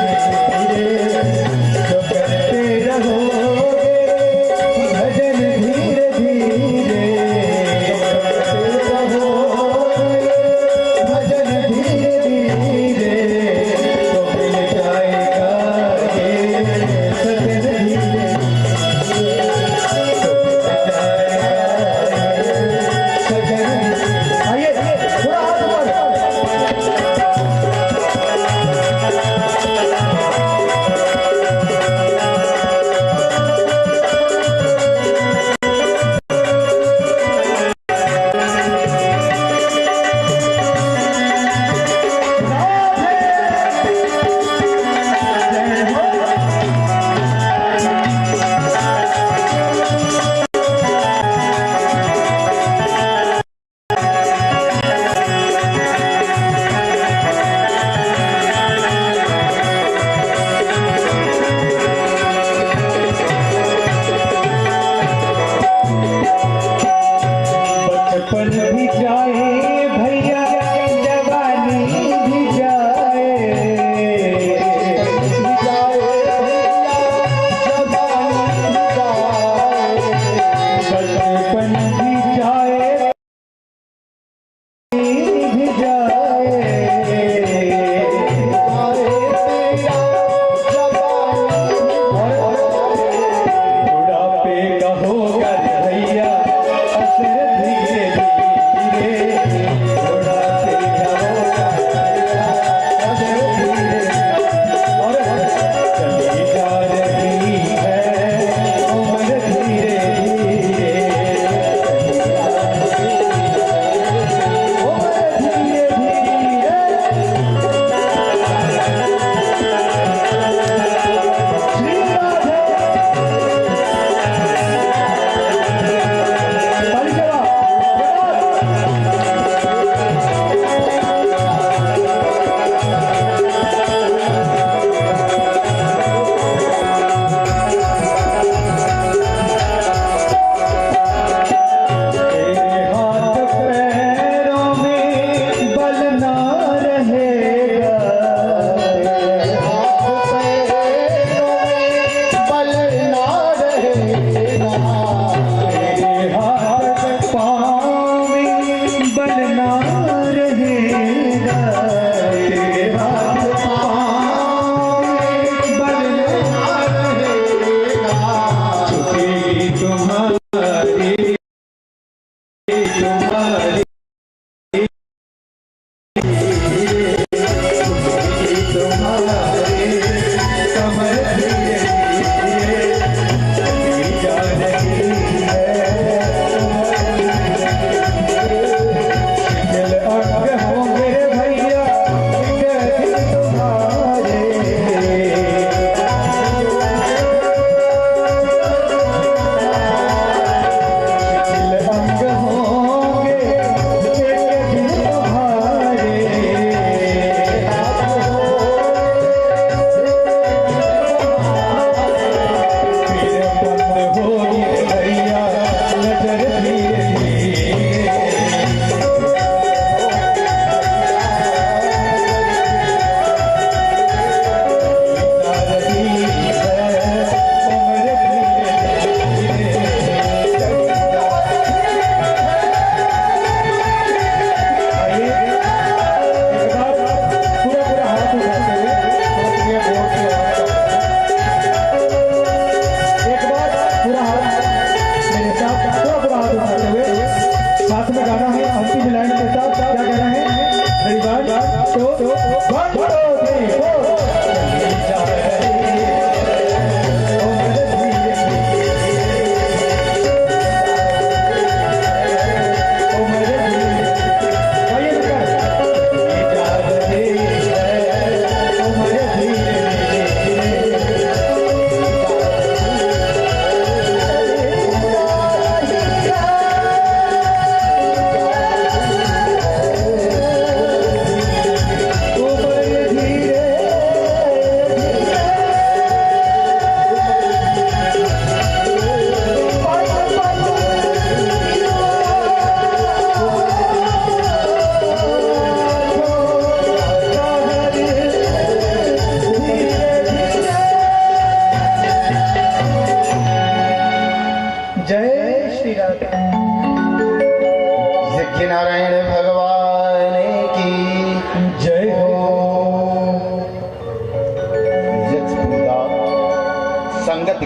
जो करते रहोगे भजन धीरे धीरे, करते रहोगे भजन धीरे धीरे, तो मिल जाएगा ये सजन धीरे, तो मिल जाएगा ये सजन। आइए थोड़ा हाथ ऊपर। होकर भैया असर भी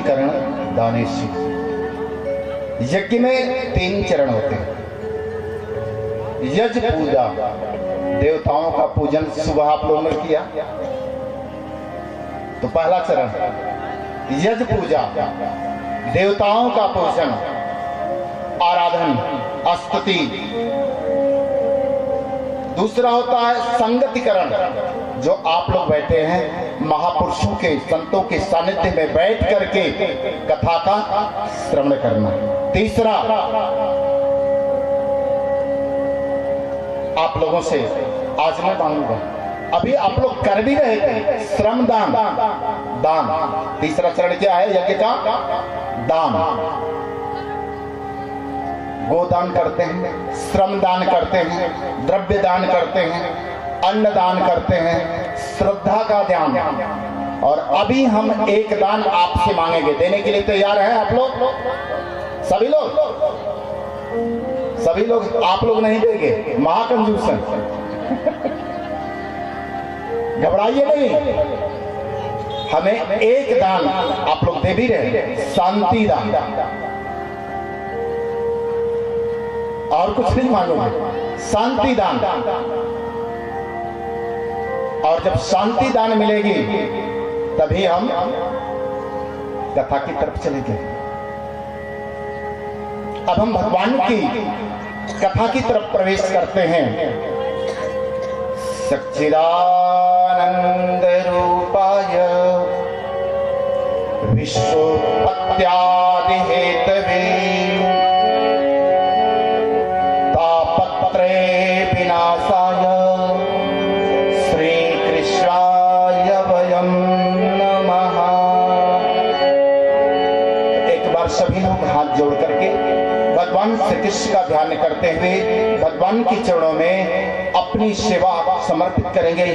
संगतिकरण दानेश। यज्ञ में 3 चरण होते हैं। यज पूजा, देवताओं का पूजन सुबह आप लोगों ने किया, तो पहला चरण यज पूजा, देवताओं का पूजन, आराधन, स्तुति। दूसरा होता है संगतिकरण, जो आप लोग बैठे हैं महापुरुषों के, संतों के सानिध्य में बैठ करके कथा का श्रवण करना। तीसरा आप लोगों से आज मैं मांगूंगा, अभी आप लोग कर भी रहे थे, श्रम दान। दान तीसरा चरण क्या है यज्ञ का? दान। गोदान करते हैं, श्रम दान करते हैं, द्रव्य दान करते हैं, अन्न दान करते हैं, श्रद्धा का दान। और अभी हम एक दान आपसे मांगेंगे, देने के लिए तैयार हैं आप लोग? सभी लोग? सभी लोग? आप लोग नहीं देंगे, महाकंजूस हैं। घबराइए नहीं, हमें एक दान आप लोग दे भी रहे, शांति दान। और कुछ नहीं मांगोगे, शांति दान। और जब शांति दान मिलेगी तभी हम कथा की तरफ चलेंगे। अब हम भगवान की कथा की तरफ प्रवेश करते हैं। सच्चिदानंद रूपाय विश्वोत्पत्त्यादि हेतवे तापत्रय विनाशाय श्री कृष्णाय वयं नमः। एक बार सभी लोग हाथ जोड़ करके भगवान श्री कृष्ण का ध्यान करते हुए भगवान के चरणों में अपनी सेवा समर्पित करेंगे।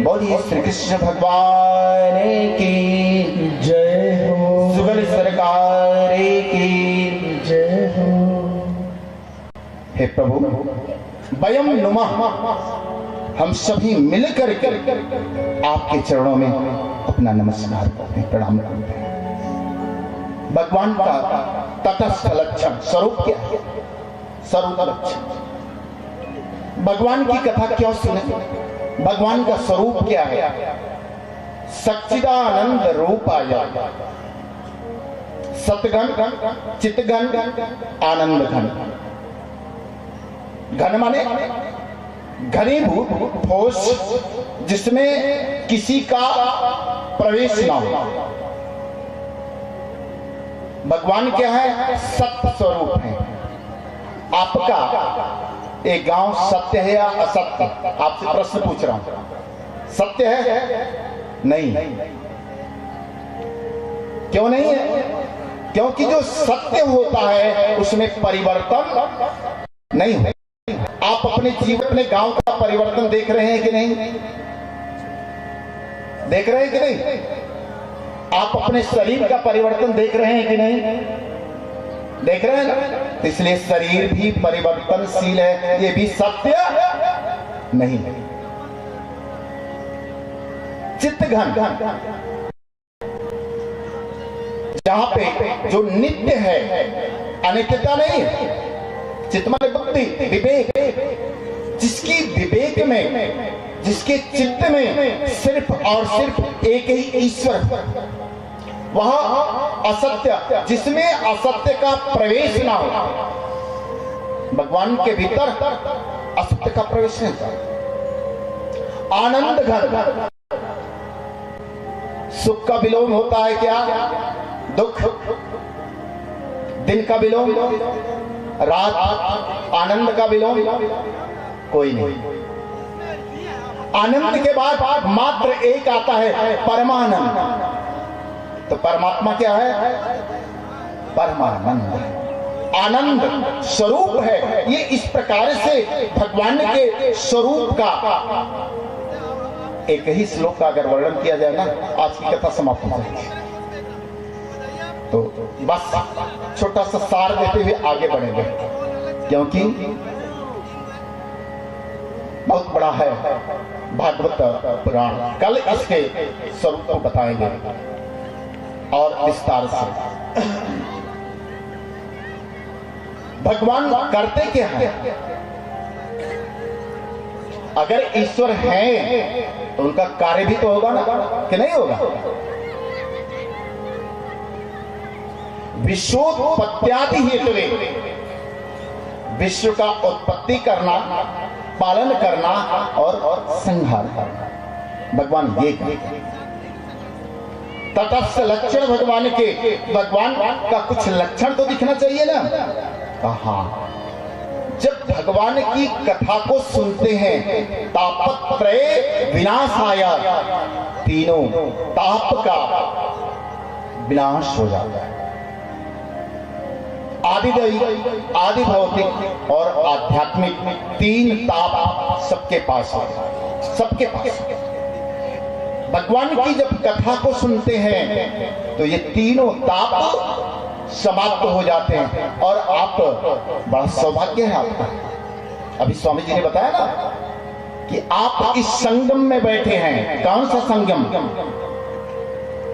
बोलिए श्री कृष्ण भगवान की जय हो, सुगल सरकार की जय हो। हे प्रभु, वयम नुमः, हम सभी मिलकर आपके चरणों में अपना नमस्कार करते हैं, प्रणाम करते हैं। भगवान का तटस्थ लक्षण स्वरूप क्या है? स्वरूप लक्षण। भगवान की कथा क्यों सुने? भगवान का स्वरूप क्या है? सच्चिदानंद रूपाय, सतघन, चितघन, आनंद घन। घन माने घनीभूत ठोस, जिसमें किसी का प्रवेश ना हो। भगवान क्या है? सत्य स्वरूप है। आपका एक गांव सत्य है या असत्य? आपसे प्रश्न पूछ रहा हूं। सत्य है? नहीं। क्यों नहीं है? क्योंकि जो सत्य होता है उसमें परिवर्तन नहीं होता। आप अपने जीवन, अपने गांव का परिवर्तन देख रहे हैं कि नहीं? देख रहे हैं कि नहीं? आप अपने शरीर का परिवर्तन देख रहे हैं कि नहीं? देख रहे हैं ना? इसलिए शरीर भी परिवर्तनशील है, ये भी सत्य नहीं है। चित्तघन, जहां पे जो नित्य है, अनित्यता नहीं है। चित्त माने बुद्धि, विवेक, जिसकी विवेक में, जिसके चित्त में सिर्फ और सिर्फ एक ही ईश्वर, वह असत्य, जिसमें असत्य का प्रवेश ना हो। भगवान के भीतर असत्य का प्रवेश नहीं होता। आनंद घन, सुख का विलोम होता है क्या? दुख। दिन का विलोम, रात, आनंद का विलोम कोई नहीं। आनंद के बाद मात्र एक आता है, परमानंद। तो परमात्मा क्या है? परमानंद, आनंद स्वरूप है। ये इस प्रकार से भगवान के स्वरूप का एक ही श्लोक का अगर वर्णन किया जाए ना, आज की कथा समाप्त हो जाएगी। तो बस छोटा सा सार देते हुए आगे बढ़ेंगे, क्योंकि बहुत बड़ा है भागवत पुराण। कल इसके स्वरूप को बताएंगे। और विस्तार से। भगवान करते क्या है? अगर ईश्वर है तो उनका कार्य भी तो होगा ना, कि नहीं होगा? विश्वोत्पत्त्यादि हेतुवे, विश्व का उत्पत्ति करना, पालन करना और संहार करना, भगवान ये करते। तटस्थ लक्षण भगवान के, भगवान का कुछ लक्षण तो दिखना चाहिए ना। कहा जब भगवान की कथा को सुनते हैं, तापत्रय विनाश आया, तीनों ताप का विनाश हो जाता है। आदिदैवी, आदि भौतिक और आध्यात्मिक, तीन ताप सबके पास है, सबके पास। भगवान की जब कथा को सुनते हैं तो ये तीनों ताप समाप्त हो जाते हैं और आप, बड़ा सौभाग्य है आपका। अभी स्वामी जी ने बताया ना कि आप इस संगम में बैठे हैं। कौन सा संगम?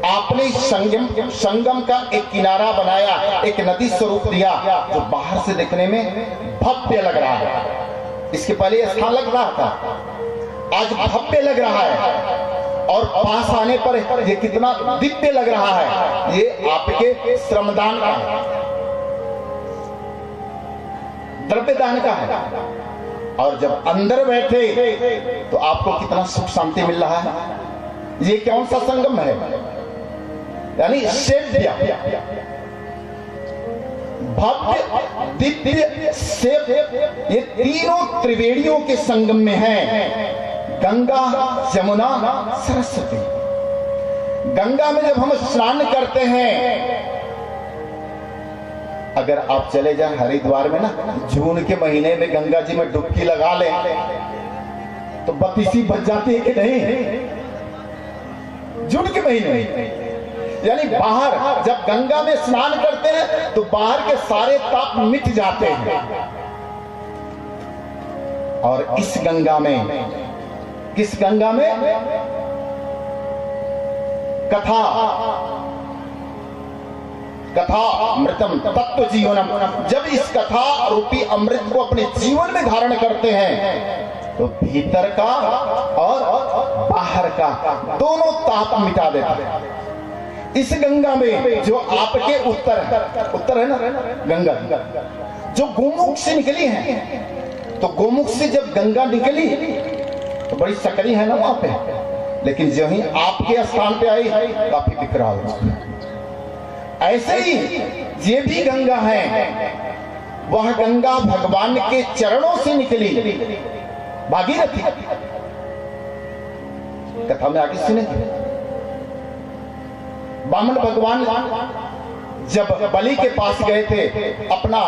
आपने इस संगम का एक किनारा बनाया, एक नदी स्वरूप दिया जो बाहर से देखने में भव्य लग रहा है। इसके पहले स्थान लग रहा था, आज भव्य लग रहा है और पास आने पर ये कितना दिव्य लग रहा है। ये आपके श्रमदान का है, द्रव्यदान का है। और जब अंदर बैठे तो आपको कितना सुख शांति मिल रहा है। ये कौन सा संगम है? यानी सेव्य, भव्य, दिव्य, सेव्य, ये तीनों त्रिवेणियों के संगम में है। गंगा, जमुना, सरस्वती। गंगा में जब हम स्नान करते हैं, अगर आप चले जाएं हरिद्वार में ना, जून के महीने में गंगा जी में डुबकी लगा लें तो बत्तीसी बच जाती है कि नहीं? जून के महीने में, यानी बाहर जब गंगा में स्नान करते हैं तो बाहर के सारे ताप मिट जाते हैं। और इस गंगा में, किस गंगा में? कथा, कथा अमृतम तत्व जीवनम। जब इस कथा रूपी अमृत को अपने जीवन में धारण करते हैं तो भीतर का और बाहर का दोनों ताप मिटा देता है। इस गंगा में जो आपके उत्तर है ना गंगा, जो गोमुख से निकली है, तो गोमुख से जब गंगा निकली तो बड़ी सकरी है ना वहां पे, लेकिन जो ही आपके स्थान पे आई काफी विकराल। ऐसे ही ये भी गंगा है, वह गंगा भगवान के चरणों से निकली, भागीरथी। कथा में आगे सुने, वामन भगवान जब बलि के पास गए थे, अपना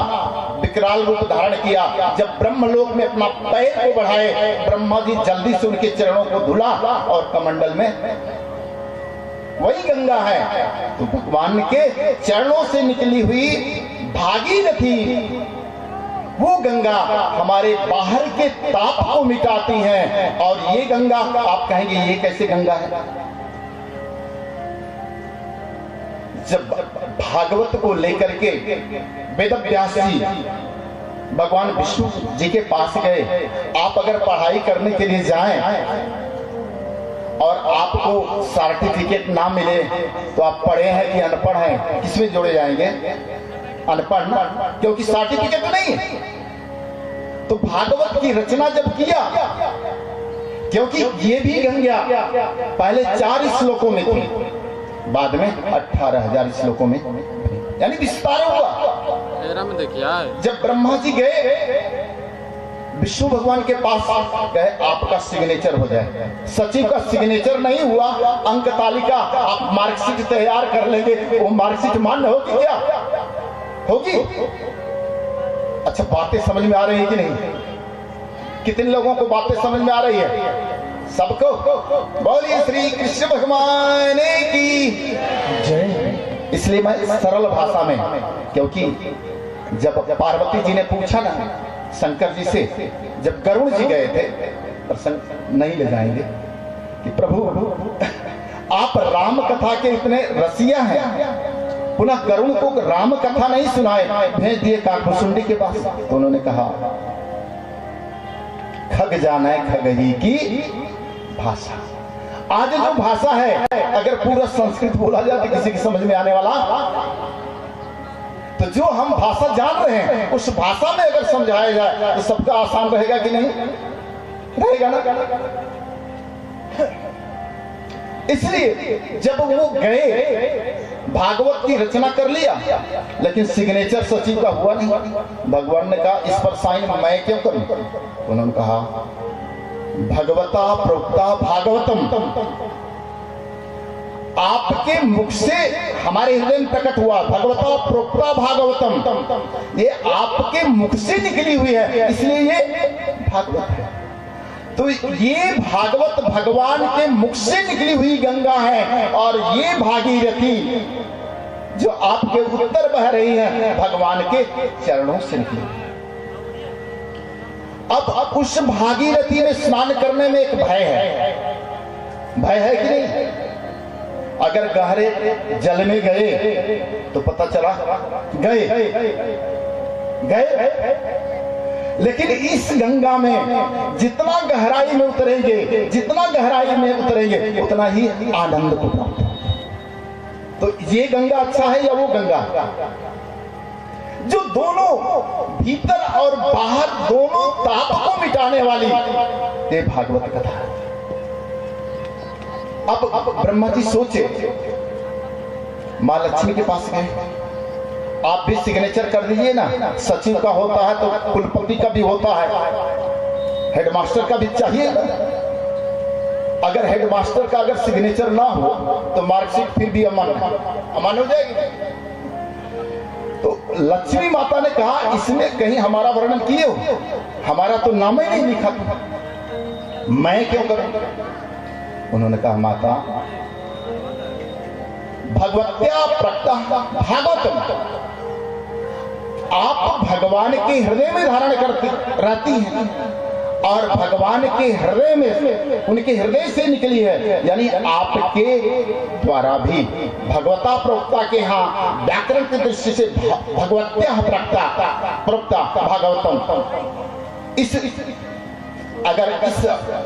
विकराल रूप धारण किया, जब ब्रह्मलोक में अपना पैर को बढ़ाए, ब्रह्मा जी जल्दी से उनके चरणों को धुला और कमंडल में वही गंगा है। तो भगवान के चरणों से निकली हुई भागीरथी वो गंगा हमारे बाहर के ताप को मिटाती है। और ये गंगा, आप कहेंगे ये कैसे गंगा है? जब भागवत को लेकर के वेदव्यास जी भगवान विष्णु जी के पास गए, आप अगर पढ़ाई करने के लिए जाएं और आपको सर्टिफिकेट ना मिले तो आप पढ़े हैं कि अनपढ़ हैं, किसमें जोड़े जाएंगे? अनपढ़ ना, क्योंकि सर्टिफिकेट नहीं है। तो भागवत की रचना जब किया, क्योंकि ये भी गंगा पहले 4 श्लोकों में थी, बाद में 18,000 श्लोकों में, यानी विस्तार हुआ। में देखिए, जब ब्रह्मा जी गए विष्णु भगवान के पास गए, आपका सिग्नेचर हो जाए। सचिव का सिग्नेचर नहीं हुआ, अंक तालिका आप मार्कशीट तैयार कर लेंगे, वो मार्कशीट मान्य होगी क्या? होगी? अच्छा, बातें समझ में आ रही है कि नहीं? कितने लोगों को बातें समझ में आ रही है? सबको? बोलिए श्री कृष्ण भगवान की जय। इसलिए मैं सरल भाषा में, क्योंकि जब पार्वती जी ने पूछा ना शंकर जी से, जब गरुड़ जी गए थे, नहीं ले जाएंगे कि प्रभु आप राम कथा के इतने रसिया हैं, पुनः करुण को राम कथा नहीं सुनाए, भेज दिए काकभुसुंडी के पास। तो उन्होंने कहा खग जाना है खगही की भाषा। आज जो भाषा है, अगर पूरा संस्कृत बोला जाए तो किसी की समझ में आने वाला, तो जो हम भाषा जान रहे हैं उस भाषा में अगर समझाया जाए तो सबका आसान रहेगा कि नहीं रहेगा ना। इसलिए जब वो गए, भागवत की रचना कर लिया, लेकिन सिग्नेचर सचिव का हुआ नहीं। भगवान ने कहा इस पर साइन मैं क्यों करूं? उन्होंने कहा भगवता प्रोक्ता भागवतम, आपके मुख से हमारे हृदय में प्रकट हुआ। भगवता प्रोक्ता भागवतम, ये आपके मुख से निकली हुई है, इसलिए ये भागवत है। तो ये भागवत भगवान के मुख से निकली हुई गंगा है, और ये भागीरथी जो आपके उत्तर बह रही है भगवान के चरणों से निकली। अब उस भागीरथी में स्नान करने में एक भय है कि नहीं? अगर गहरे जल में गए तो पता चला गए, लेकिन इस गंगा में जितना गहराई में उतरेंगे, जितना गहराई में उतरेंगे उतना ही आनंद को प्राप्त होगा। तो ये गंगा अच्छा है या वो गंगा जो दोनों भीतर और बाहर दोनों ताप को मिटाने वाली, ये भागवत कथा है। अब ब्रह्मा जी सोचे, मां लक्ष्मी के पास गए, आप भी सिग्नेचर कर दीजिए ना। सचिव का होता है तो कुलपति का भी होता है, हेडमास्टर का भी चाहिए। अगर हेडमास्टर का अगर सिग्नेचर ना हो तो मार्कशीट फिर भी अमान हो जाएगी। तो लक्ष्मी माता ने कहा इसमें कहीं हमारा वर्णन किए हो? हमारा तो नाम ही नहीं लिखा, मैं क्यों करूं? उन्होंने कहा माता भगवत्या प्रकटा भागवतम, आप भगवान के हृदय में धारण करती रहती हैं, और भगवान के हृदय में, उनके हृदय से निकली है, यानी आपके द्वारा भी भगवता प्रोक्ता के यहाँ व्याकरण की दृष्टि से भगवत्या प्रोक्ता भागवतम। इस अगर इस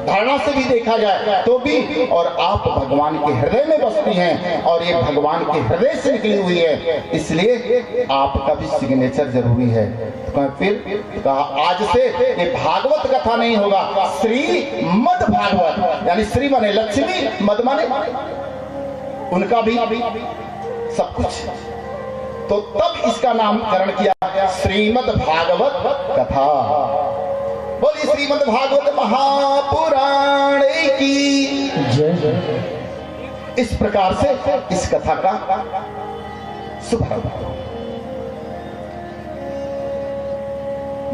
धारणा से भी देखा जाए तो भी, और आप भगवान के हृदय में बसती हैं और ये भगवान के हृदय से निकली हुई है, इसलिए आपका भी सिग्नेचर जरूरी है। तो फिर कहा आज से ये भागवत कथा नहीं होगा, श्री मद भागवत, यानी श्री माने लक्ष्मी, मद माने उनका भी सब कुछ। तो तब इसका नामकरण किया गया श्रीमद् भागवत कथा। बोलिए श्रीमद् भागवत महापुराण की जय। इस प्रकार से इस कथा का शुभारंभ।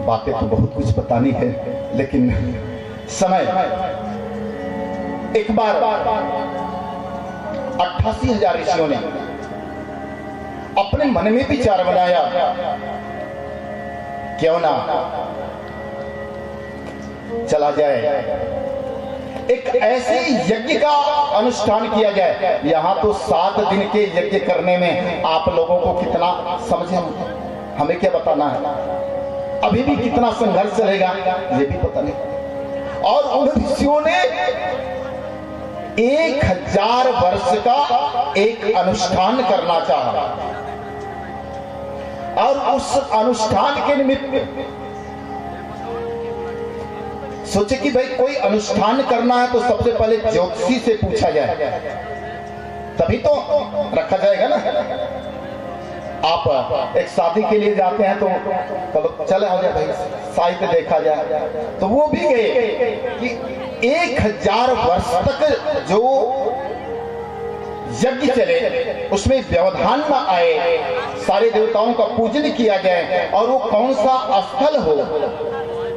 बातें तो बहुत कुछ बतानी है, लेकिन समय, एक बार 88,000 ऋषियों ने अपने मन में विचार बनाया, क्यों ना चला जाए, एक ऐसे यज्ञ का अनुष्ठान किया जाए। यहां तो 7 दिन के यज्ञ करने में आप लोगों को कितना समझे, हमें क्या बताना है, अभी भी कितना संघर्ष चलेगा ये भी पता नहीं। और उन ऋषियों ने 1000 वर्ष का एक अनुष्ठान करना चाहा, और उस अनुष्ठान के निमित्त सोचे कि भाई कोई अनुष्ठान करना है तो सबसे पहले ज्योतिषी से पूछा जाए, तभी तो रखा जाएगा ना। आप एक शादी के लिए जाते हैं तो चले आ जाए भाई, साहित्य देखा जाए, तो वो भी गए कि 1000 वर्ष तक जो यज्ञ चले उसमें व्यवधान न आए, सारे देवताओं का पूजन किया जाए, और वो कौन सा स्थल हो,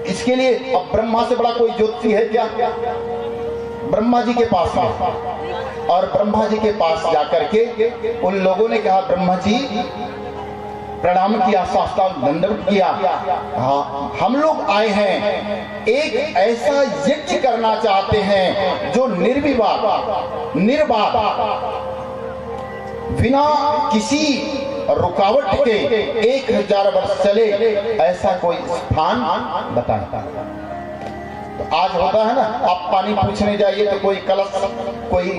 इसके लिए अब ब्रह्मा से बड़ा कोई ज्योतिषी है क्या? ब्रह्मा जी के पास में, और ब्रह्मा जी के पास जाकर के उन लोगों ने कहा ब्रह्मा जी प्रणाम किया, साष्टांग दंडवत किया, हाँ हम लोग आए हैं एक ऐसा यज्ञ करना चाहते हैं, जो निर्विवाद निर्बाध बिना किसी रुकावट के 1000 वर्ष चले, ऐसा कोई स्थान बताएं। तो आज होता है ना, आप पानी पूछने जाइए तो कोई कलश, कोई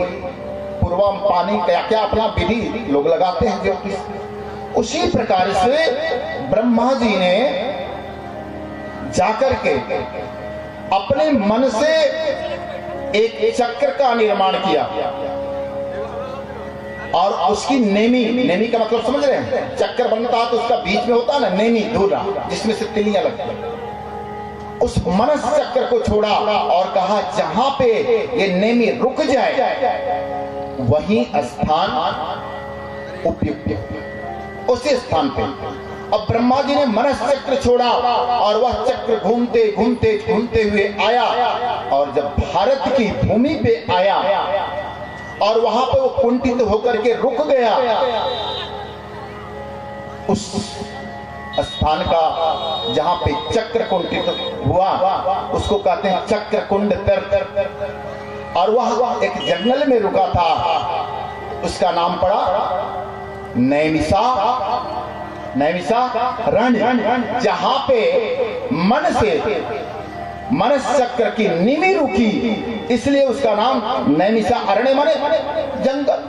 पूर्वा पानी क्या क्या अपना विधि लोग लगाते हैं ज्योतिष। उसी प्रकार से ब्रह्मा जी ने जाकर के अपने मन से एक चक्र का निर्माण किया और उसकी नेमी का मतलब समझ रहे हैं, चक्कर बनता है तो उसका बीच में होता है ना नेमी, धूरा, जिसमें से तिलियां लगती हैं। उस मनस चक्र को छोड़ा और कहा जहां पे ये नेमी रुक जाए वही स्थान उपयुक्त, उसी स्थान पे। अब ब्रह्मा जी ने मनस चक्र छोड़ा और वह चक्र घूमते घूमते घूमते हुए आया, और जब भारत की भूमि पे आया और वहां पर वो कुंठित होकर के रुक गया, उस स्थान का जहां पे चक्र कुंठित हुआ उसको कहते हैं चक्र कुंड तीर्थ। और वह एक जंगल में रुका था, उसका नाम पड़ा नैमिषा रण, जहां पे मन चक्र की निमि रुकी, इसलिए उसका नाम नैमिषा। अरण्य माने जंगल,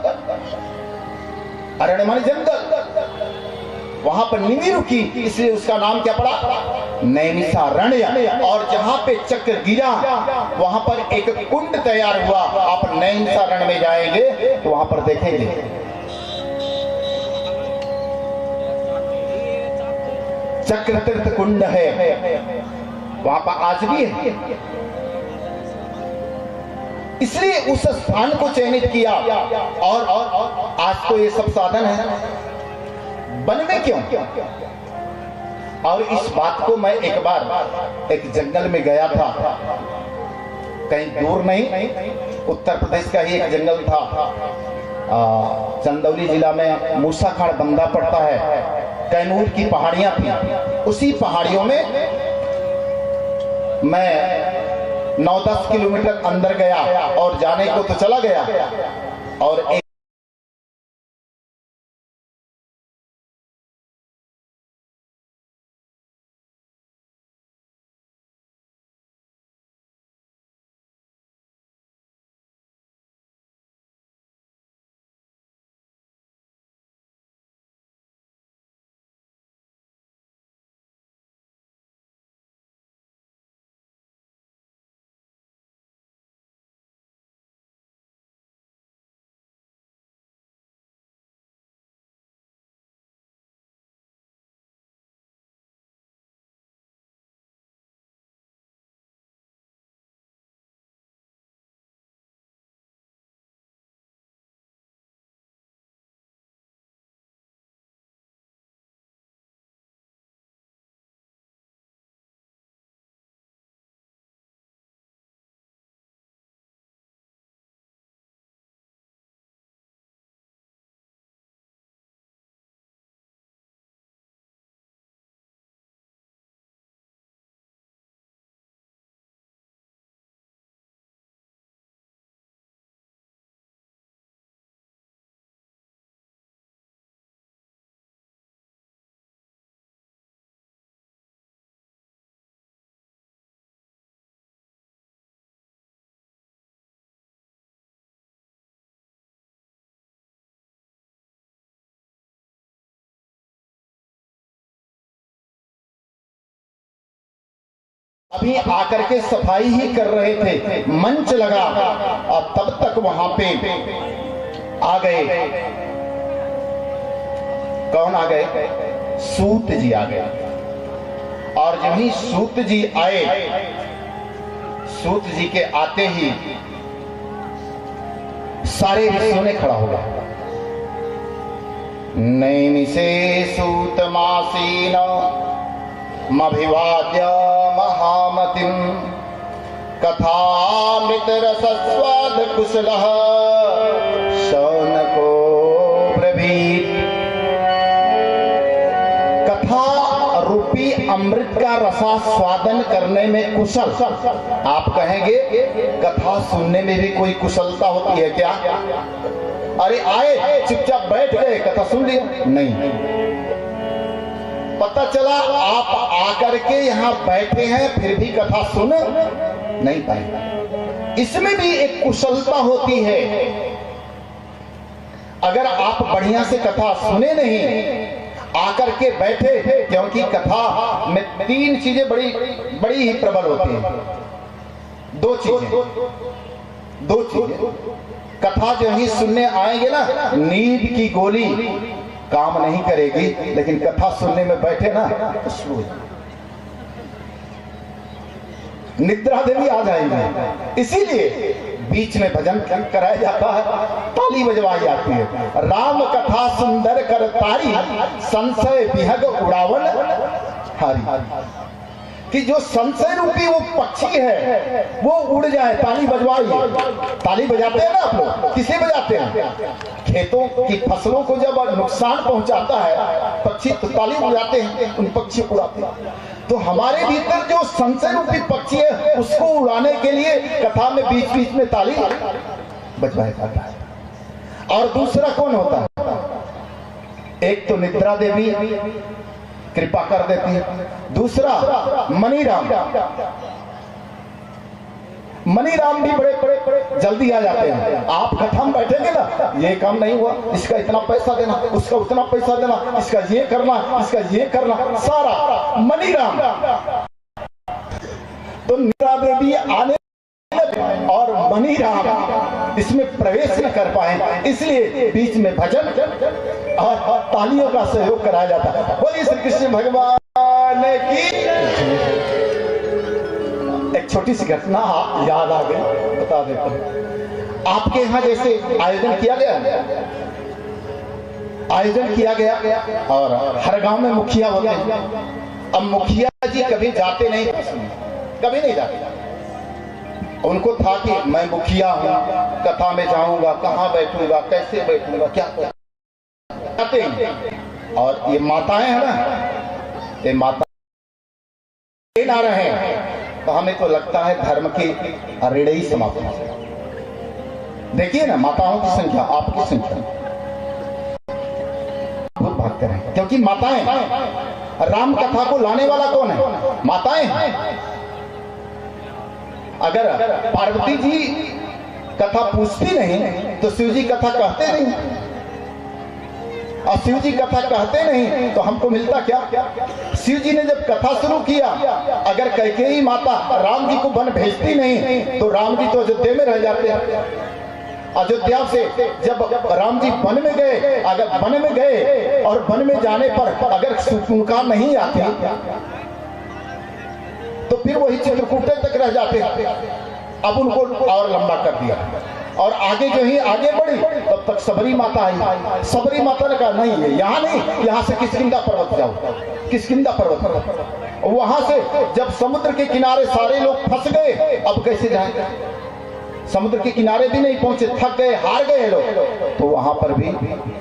अरण्य माने जंगल, वहां पर निमि रुकी, इसलिए उसका नाम क्या पड़ा, नैमिषारण्य। और जहां पे चक्र गिरा वहां पर एक कुंड तैयार हुआ। आप नैमिषारण्य में जाएंगे तो वहां पर देखेंगे चक्र तीर्थ कुंड है, वहां पर आज भी है। इसलिए उस स्थान को चयनित किया। और आज तो ये सब साधन है, वन में क्यों? और इस बात को मैं एक बार एक जंगल में गया था, कहीं दूर नहीं, उत्तर प्रदेश का ही एक जंगल था, चंदौली जिला में मूसाखाड़ बंदा पड़ता है, कैमूर की पहाड़ियां थी। उसी पहाड़ियों में मैं 9-10 किलोमीटर अंदर गया और जाने को तो चला गया, और एक अभी आकर के सफाई ही कर रहे थे, मंच लगा, और तब तक वहां पे आ गए, कौन आ गए? सूत जी आ गए। और जब ही सूत जी आए, सूत जी के आते ही सारे ऋषियों ने खड़ा हो गया। नैमिषे सूतमासीन मभिवाद्य महामतिम कथामृत रसस्वाद कुशलः शौनको ब्रवीत। कथा रूपी अमृत का रसास्वादन करने में कुशल। आप कहेंगे कथा सुनने में भी कोई कुशलता होती है क्या? अरे आए चुपचाप बैठ गए, कथा सुन लिया? नहीं, पता चला आप आकर के यहाँ बैठे हैं फिर भी कथा सुन नहीं पाए। इसमें भी एक कुशलता होती है। अगर आप बढ़िया से कथा सुने नहीं, आकर के बैठे, क्योंकि कथा में तीन चीजें बड़ी ही प्रबल होती हैं। दो चीजें कथा जो ही सुनने आएंगे ना, नींद की गोली काम नहीं करेगी, लेकिन कथा सुनने में बैठे ना तो सो निद्रा देवी आ जाएंगे। इसीलिए बीच में भजन कराया जाता है, ताली बजवाई जाती है। राम कथा सुंदर कर तारी, संशय विहग उड़ावन हारी। कि जो संशय रूपी वो पक्षी है वो उड़ जाए, ताली बजवाइए। ताली बजाते हैं ना आप लोग, किसे बजाते हैं? खेतों की फसलों को जब नुकसान पहुंचाता है पक्षी, तो ताली बजाते हैं, उन पक्षी उड़ाते हैं। तो हमारे भीतर जो संशय रूपी पक्षी है उसको उड़ाने के लिए कथा में बीच बीच में ताली बजवाया जाता है। और दूसरा कौन होता है? एक तो निद्रा देवी कृपा कर देती है, दूसरा मनीराम। मनीराम भी बड़े जल्दी आ जाते हैं। आप कथा में बैठेंगे ना, ये काम नहीं हुआ, इसका इतना पैसा देना, उसका उतना पैसा देना, इसका ये करना, इसका ये करना, सारा मनीराम। तो निद्रा देवी आने और मनीराम इसमें प्रवेश न कर पाए, इसलिए बीच में भजन और तालियों का सहयोग कराया जाता है। बोलिए श्री कृष्ण भगवान की। एक छोटी सी घटना याद आ गई, बता देता हूं। आपके यहाँ जैसे आयोजन किया गया और हर गांव में मुखिया होते हैं। अब मुखिया जी कभी जाते नहीं, कभी नहीं जाते। उनको था कि मैं मुखिया हूं, कथा में जाऊंगा, कहां बैठूंगा, कैसे बैठूंगा, क्या जाते हैं। और ये माताएं हैं ना, ये माता ना रहे तो हमें तो लगता है धर्म की ऋण ही समाप्त हो। देखिए ना, माताओं की संख्या, आपकी संख्या बहुत भागते रहे, क्योंकि माताएं, राम कथा को लाने वाला कौन है? माताएं हैं। अगर पार्वती जी कथा पूछती नहीं तो शिव जी कथा कहते नहीं, और शिव जी कथा कहते नहीं तो हमको मिलता क्या? शिव जी ने जब कथा शुरू किया, अगर कैकेयी माता राम जी को वन भेजती नहीं तो राम जी तो अयोध्या में रह जाते। अयोध्या से जब राम जी वन में गए, अगर वन में गए और वन में जाने पर अगर सुपुंकार नहीं आती तो फिर वही चित्रकूटे तक रह जाते। अब उनको और लंबा कर दिया और आगे जो ही आगे बढ़ी तब तक सबरी माता आई। सबरी माता ने कहा नहीं है यहाँ नहीं, यहाँ से किष्किंधा पर्वत जाओ, किष्किंधा पर्वत। वहां से जब समुद्र के किनारे सारे लोग फंस गए, अब कैसे जाएंगे? समुद्र के किनारे भी नहीं पहुंचे, थक गए, हार गए लोग। तो वहां पर भी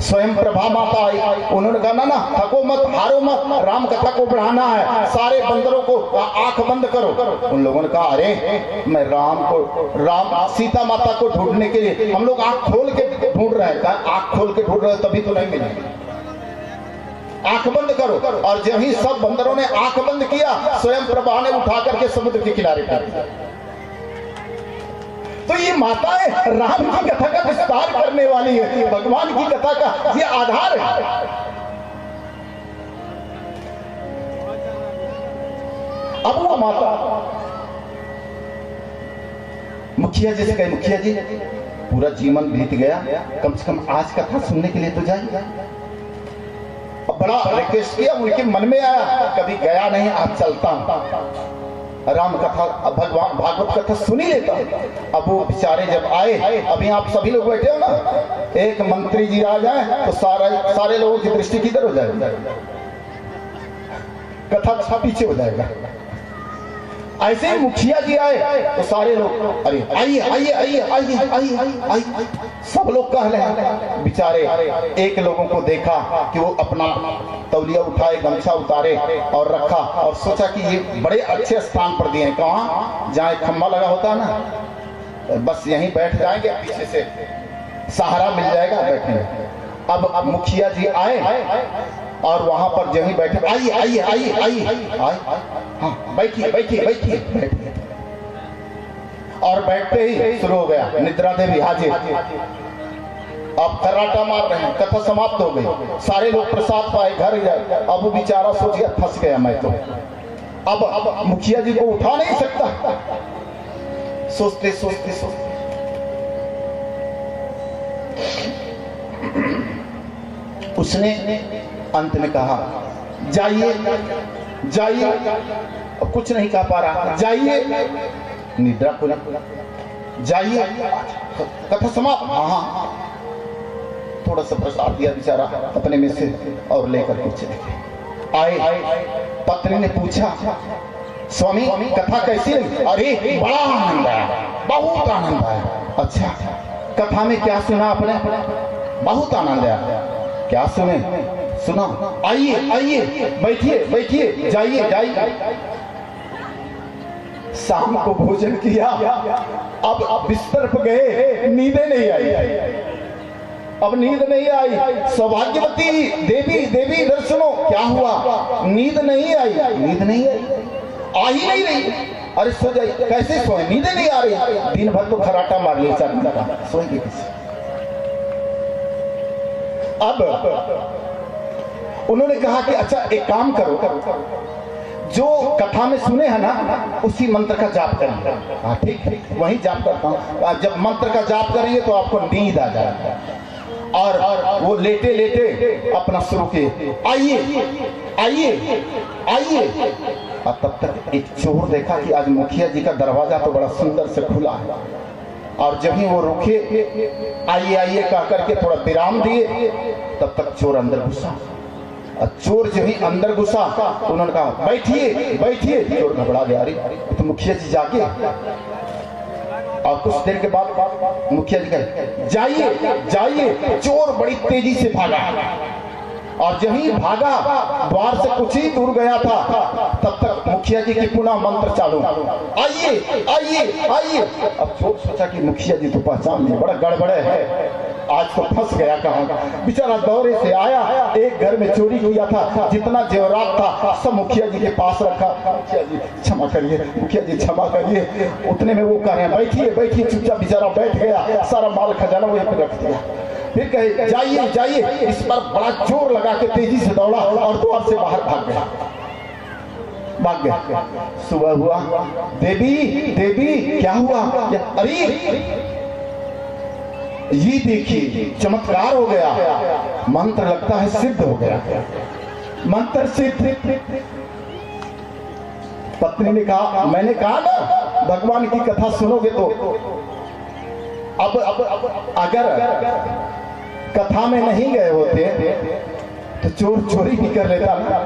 स्वयं प्रभा माता आई। उन्होंने कहा ना थको मत, हारो मत, राम कथा को बढ़ाना है, सारे बंदरों को आंख बंद करो। उन लोगों ने कहा अरे मैं राम सीता माता को ढूंढने के लिए हम लोग आंख खोल के ढूंढ रहे हैं। आंख खोल के ढूंढ रहे हो तभी तो नहीं मिलेगी, आंख बंद करो। और जब ही सब बंदरों ने आंख बंद किया, स्वयं प्रभा ने उठा करके समुद्र के किनारे कर दिया। तो ये माताएं राम की कथा का विस्तार करने वाली है, भगवान की कथा का ये आधार है। अब वो माता मुखिया जी से कहे, मुखिया जी पूरा जीवन बीत गया, कम से कम आज कथा सुनने के लिए तो जाइए। बड़ा रिक्वेस्ट किया, उनके मन में आया, कभी गया नहीं, आज चलता हूं, राम कथा भगवान भागवत कथा सुनी लेता। अब वो बेचारे जब आए, अभी आप सभी लोग बैठे हो ना, एक मंत्री जी आ जाए तो सारे लोगों की दृष्टि किधर हो जाएगी? कथा पीछे हो जाएगा। ऐसे ही मुखिया जी आए तो सारे लोग अरे आइए आइए आइए आइए आइए आइए, सब लोग कह रहे हैं। बेचारे एक लोगों को देखा कि वो अपना तौलिया उठाए, गमछा उतारे और रखा और सोचा कि ये बड़े अच्छे स्थान पर दिए हैं। कहाँ? जहाँ एक खंभा लगा होता है ना, बस यहीं बैठ जाएंगे, पीछे से सहारा मिल जाएगा, बैठेंगे। अब मुखिया जी आए और वहां पर जहीं बैठे, आइए आइए आइए आइए आइए, हाँ बैठिए बैठिए बैठिए बैठिए। और बैठते ही शुरू हो गया, निद्रा देवी हाजिर, अब खर्राटा मार रहे हैं, कथा समाप्त हो गई, सारे लोग प्रसाद पाए, घर गए। अब वो बेचारा सोच गया फंस गया मैं तो, अब मुखिया जी को उठा नहीं सकता। सोचते सोचते सोचते उसने अंत में कहा जाइए जाइए, कुछ नहीं कह पा रहा, जाइए, निद्रा खुला, जाइए, कथा समाप्त। हाँ, थोड़ा सा प्रसाद दिया बेचारा अपने में से और लेकर के चले आए। पत्नी ने पूछा स्वामी कथा कैसी लगी? अरे बड़ा आनंद आया, बहुत आनंद आया। अच्छा, कथा में क्या सुना आपने? बहुत आनंद आया। क्या सुने? सुना? आइए आइए, बैठिए बैठिए, जाइए जाइए। शाम को भोजन किया, अब बिस्तर पर गए, नींद नहीं आई, अब नींद नहीं आई। सौभाग्यवती देवी, देवी इधर सुनो, क्या हुआ? नींद नहीं आई, नींद नहीं आई, आ ही नहीं रही। अरे सो जाइए। कैसे सोए? नींद नहीं आ रही, दिन भर तो खराटा मार लिया, सोएंगे किसी। अब उन्होंने कहा कि अच्छा एक काम करो, जो कथा में सुने हैं ना उसी मंत्र का जाप करेंगे। हाँ ठीक, वही जाप करता हूँ। जब मंत्र का जाप करेंगे तो आपको नींद आ जाएगा। और वो लेटे लेटे अपना शुरू किए, आइए आइए आइए। और तब तक एक चोर देखा कि आज मुखिया जी का दरवाजा तो बड़ा सुंदर से खुला है, और जब ही वो रुके, आइए आइए कह करके थोड़ा विराम दिए, तब तक चोर अंदर घुसा। और चोर जब ही अंदर घुसा उन्होंने कहा बैठिए बैठिए। चोर घबरा गया, अरे तो मुखिया जी जाके। और कुछ देर के बाद मुखिया जी कहे जाइए जाइए। चोर बड़ी तेजी से भागा, और जब ही भागा द्वार से कुछ ही दूर गया था, तब तक मुखिया जी की पुनः मंत्र चालू, आइए आइए आइए। अब चोर सोचा कि मुखिया जी तो पहचान लिए, बड़ा गड़बड़े है, आज तो फंस गया कहाँ। बेचारा दौरे से आया, एक घर में चोरी किया था, जितना जेवरात था सब मुखिया जी के पास रखा। मुखिया जी क्षमा करिए, मुखिया जी क्षमा करिए। उतने में वो कह रहे हैं बैठिए बैठिए। चुपचाप बेचारा बैठ गया, सारा माल खजाना वहीं पर रख दिया। फिर कहे जाइए जाइए। इस पर बड़ा जोर लगा के तेजी से दौड़ा और द्वार से बाहर भाग गया, भाग गया। सुबह हुआ, देवी देवी क्या हुआ? अरे ये देखिए चमत्कार हो गया, मंत्र लगता है सिद्ध हो गया, मंत्र सिद्ध। पत्नी ने कहा, मैंने कहा ना भगवान की कथा सुनोगे तो अब अगर कथा में नहीं गए होते तो चोर चोरी भी कर लेता ना।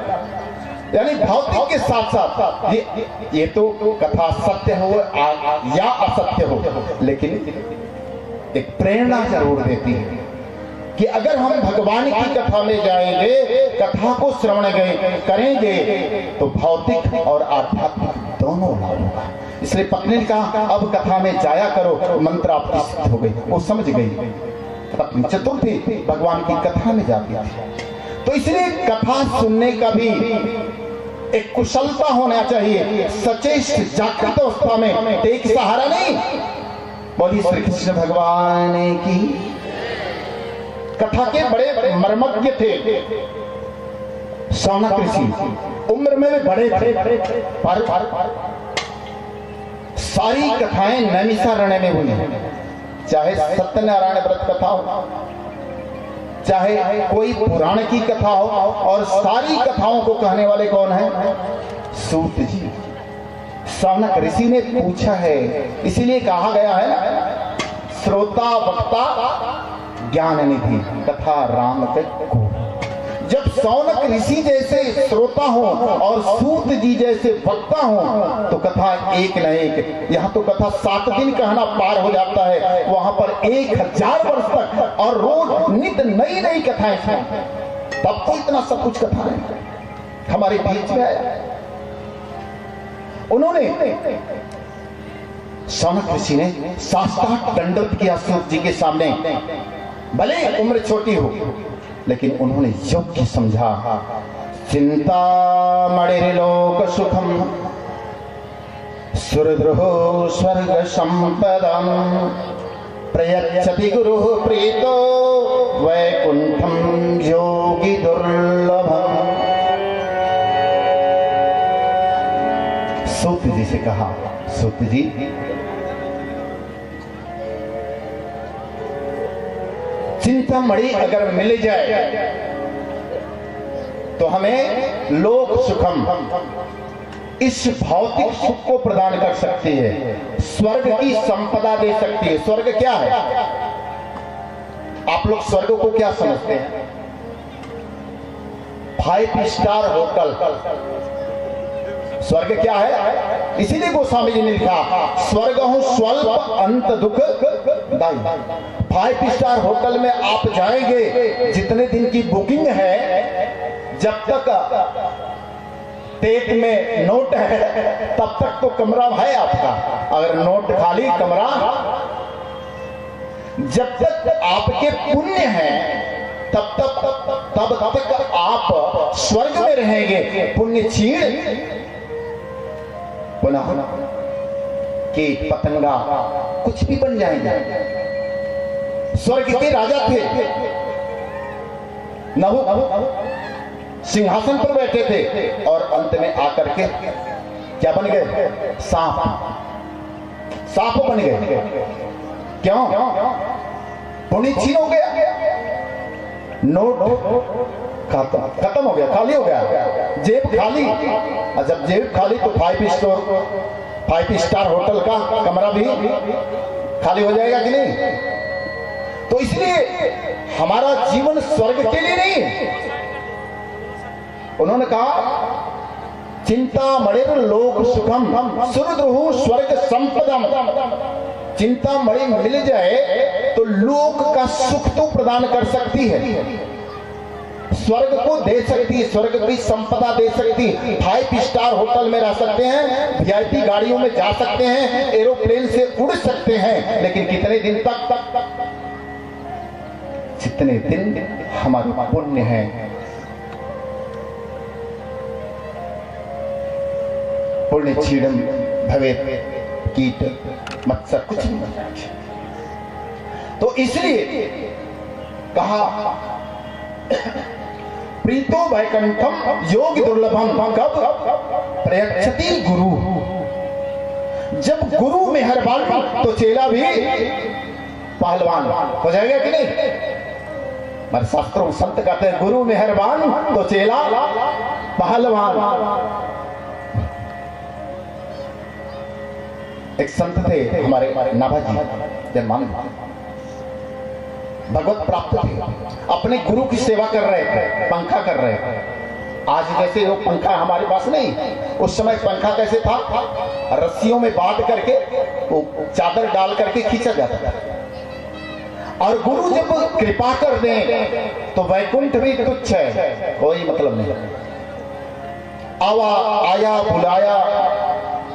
यानी भौतिक के साथ साथ ये तो कथा सत्य हो या असत्य हो, लेकिन एक प्रेरणा जरूर देती है कि अगर हम भगवान की कथा में जाएंगे, कथा को श्रवण करेंगे, तो भौतिक और आध्यात्मिक दोनों लाभ होगा। इसलिए पत्नी ने कहा अब कथा में जाया करो, मंत्र आपकी सिद्ध हो गई। वो समझ गई, पत्नी चतुर थी, भगवान की कथा में जाती थी। तो इसलिए कथा सुनने का भी एक कुशलता होना चाहिए, सचेत जागृत अवस्था में, एक सहारा नहीं। बोलिए श्री कृष्ण भगवान की। कथा के बड़े मर्मज्ञ थे शौनक ऋषि, उम्र में भी बड़े थे, पर सारी कथाएं नैमिषारण्य में हुई, चाहे सत्यनारायण व्रत कथा हो, चाहे कोई पुराण की कथा हो, और सारी कथाओं को कहने वाले कौन है? सूत जी। शौनक ऋषि ने पूछा है, इसीलिए कहा गया है श्रोता वक्ता ज्ञान निधि कथा राम के को। जब सौनक ऋषि जैसे श्रोता हो और सूत जी जैसे वक्ता हो तो कथा एक न एक, यहाँ तो कथा 7 दिन कहना पार हो जाता है, वहां पर 1000 वर्ष तक और रोज नित नई नई कथाएं सुन। तब तो इतना सब कुछ कथा है हमारे बीच में आया। उन्होंने सौनक ऋषि ने साष्टांग दंडवत किया सूत जी के सामने। भले उम्र छोटी हो लेकिन उन्होंने योग्य समझा। चिंता मणिर्लोक सुखम सुरद्रोह स्वर्ग संपदम प्रयच्छति गुरु प्रीतो वैकुंठम योगी दुर्लभम। सूत जी से कहा, सूत जी चिंतामणि अगर मिल जाए तो हमें लोक सुखम, इस भौतिक सुख को प्रदान कर सकती है, स्वर्ग की संपदा दे सकती है। स्वर्ग क्या है? आप लोग स्वर्ग को क्या समझते हैं? 5 स्टार होटल स्वर्ग क्या है? इसीलिए गोस्वामी जी ने लिखा स्वर्ग हूं स्वल्प अंत दुख दाई। 5 स्टार होटल में आप जाएंगे, जितने दिन की बुकिंग है, जब तक पेट में नोट है तब तक तो कमरा है आपका। अगर नोट खाली, कमरा, जब तक आपके पुण्य है तब तक आप स्वर्ग में रहेंगे। पुण्य छीड़ पुनः कीट पतंगा कुछ भी बन जाएंगे। स्वर्ग के राजा थे, नहुक सिंहासन पर बैठे थे और अंत में आकर के क्या बन गए? सांप बन गए। क्यों? पुण्य छीन हो गया, नोट खत्म हो गया, खाली हो गया, जेब खाली। और जब जेब खाली तो 5 स्टार होटल का कमरा भी खाली हो जाएगा कि नहीं? तो इसलिए हमारा जीवन स्वर्ग के लिए नहीं। उन्होंने कहा चिंता मणिर लोक सुखम सुरद्रुह स्वर्ग संपदम। चिंता मणि मिल जाए तो लोक का सुख तो प्रदान कर सकती है, स्वर्ग को दे सकती है, स्वर्ग की संपदा दे सकती है। 5 स्टार होटल में रह सकते हैं, वीआईपी गाड़ियों में जा सकते हैं, एरोप्लेन से उड़ सकते हैं, लेकिन कितने दिन तक? जितने दिन हमारा पुण्य है। पुण्य छीड़म भवे कीट मत्सर कुछ नहीं। तो इसलिए कहा प्रीतो वैकुंठम योग दुर्लभम। कब? प्रयच्छति गुरु। जब गुरु मेहरबान तो चेला भी पहलवान हो जाएगा कि नहीं? हमारे शास्त्रों में संत कहते हैं गुरु मेहरबान तो चेला पहलवान। एक संत थे हमारे नाभाजी जन्मान, भगवत प्राप्त थे, अपने गुरु की सेवा कर रहे थे, पंखा कर रहे थे। आज जैसे वो पंखा हमारे पास नहीं, उस समय पंखा कैसे था? रस्सियों में बांध करके वो चादर डाल करके खींचा जाता था। और गुरु जब कृपा कर दें तो वैकुंठ भी तुच्छ है, कोई मतलब नहीं।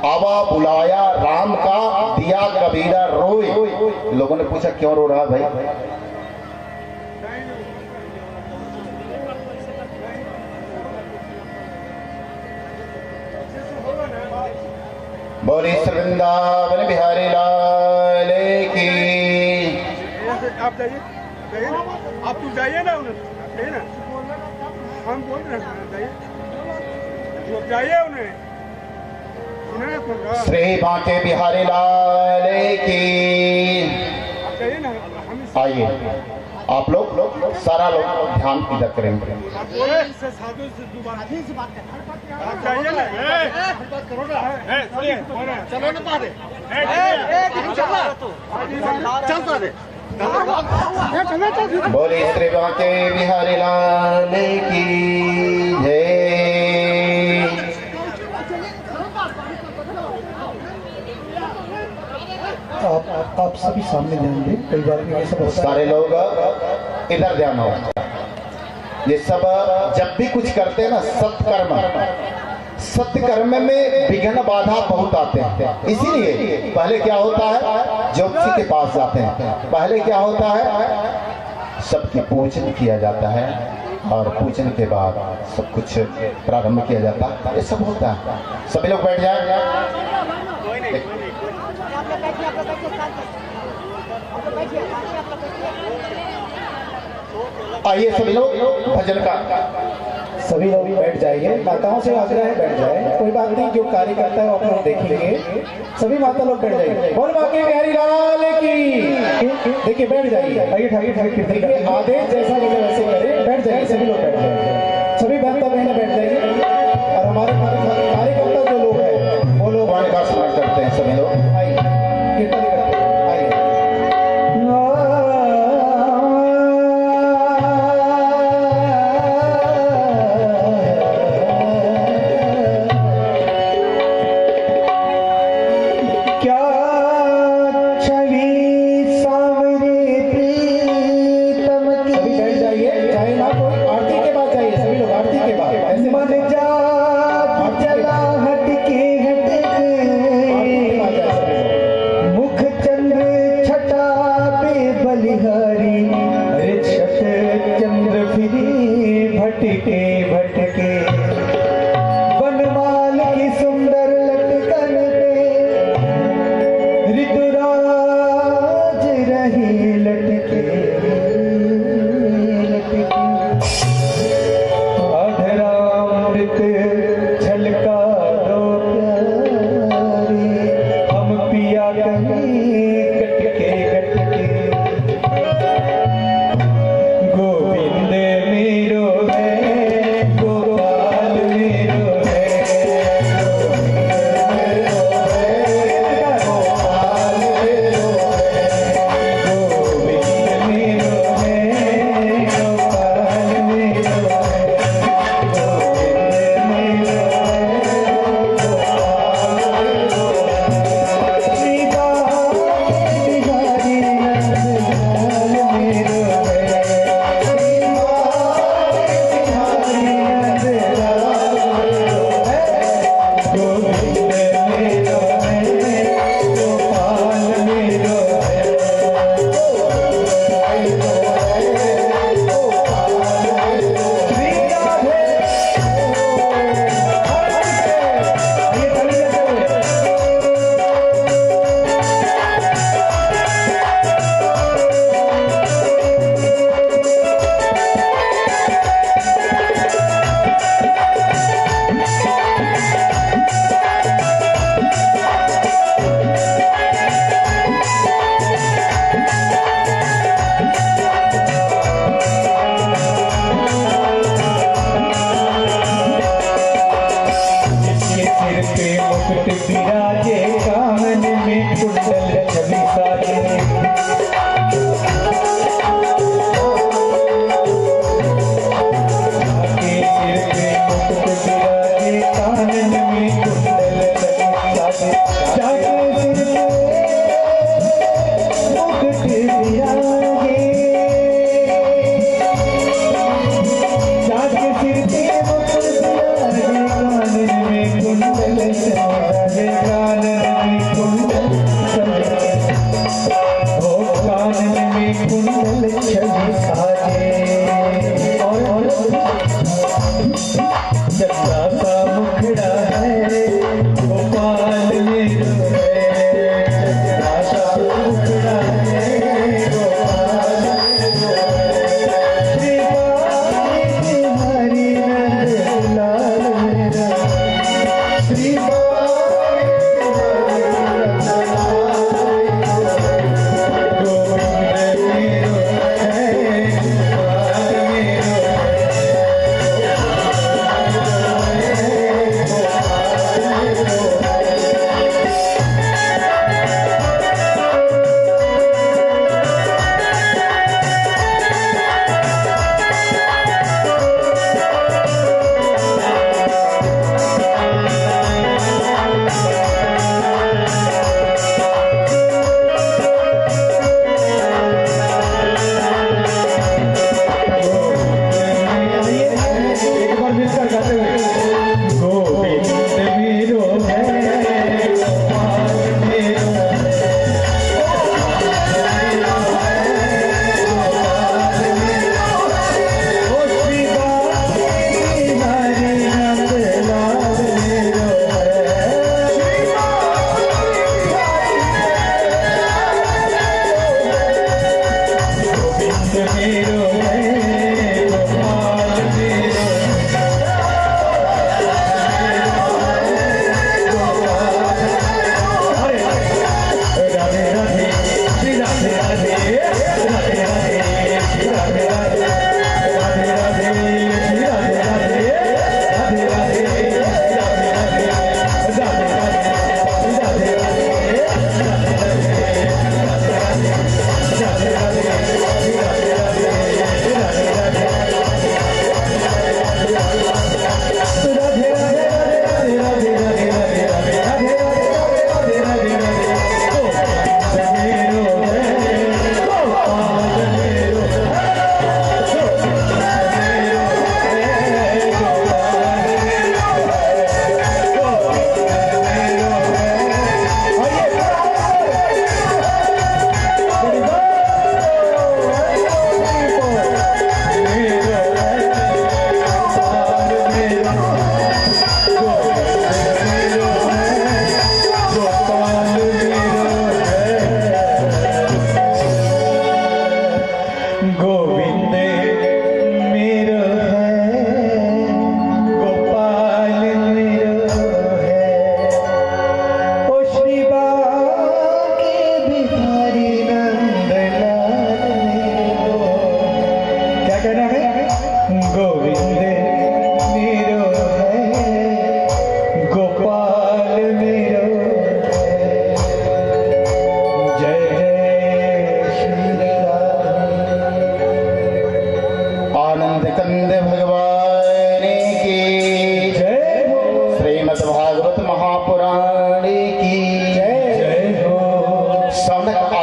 आवा बुलाया राम का, दिया कबीरा रोए। लोगों ने पूछा क्यों रो रहा भाई? बोले वृंदावन बिहारी लाल की। आप जाइए, आप तो जाइए ना, उन्हें ना, हम बोल रहे हैं जाइए उन्हें। श्री बांके बिहारी लाल की। आइए आप लोग सारा लोग ध्यान इधर करेंगे। बोले श्री बांके बिहारी लाल की जय। आप सभी सामने ध्यान दें, कई बार ये सब होता है। सारे लोग इधर ध्यान हो। ये सब जब भी कुछ करते हैं ना, सत्कर्म में विघ्न बाधा बहुत आते हैं। इसीलिए पहले क्या होता है, ज्योतिषी के पास जाते हैं। पहले क्या होता है, सबकी पूजन किया जाता है और पूजन के बाद सब कुछ प्रारंभ किया जाता है। ये सब होता है। सभी लोग बैठ जाए। आइए सभी लोग भजन का। सभी लोग बैठ जाइए। माताओं से आग्रह है बैठ जाए, कोई बात नहीं, जो कार्य करता है वो आप लोग देखेंगे। सभी माता लोग बैठ जाइए। बोल बांके बिहारी लाल की। देखिए बैठ जाइए, देखिए आदेश जैसा लगे वैसे करें। बैठ जाइए, सभी लोग बैठ जाइए। सभी माता बहनें बैठ जाइए। और हमारे कार्यकर्ता जो लोग हैं वो लोग वाणी का स्मरण करते हैं। सभी लोग आइए, कीर्तन करते हैं। आइए।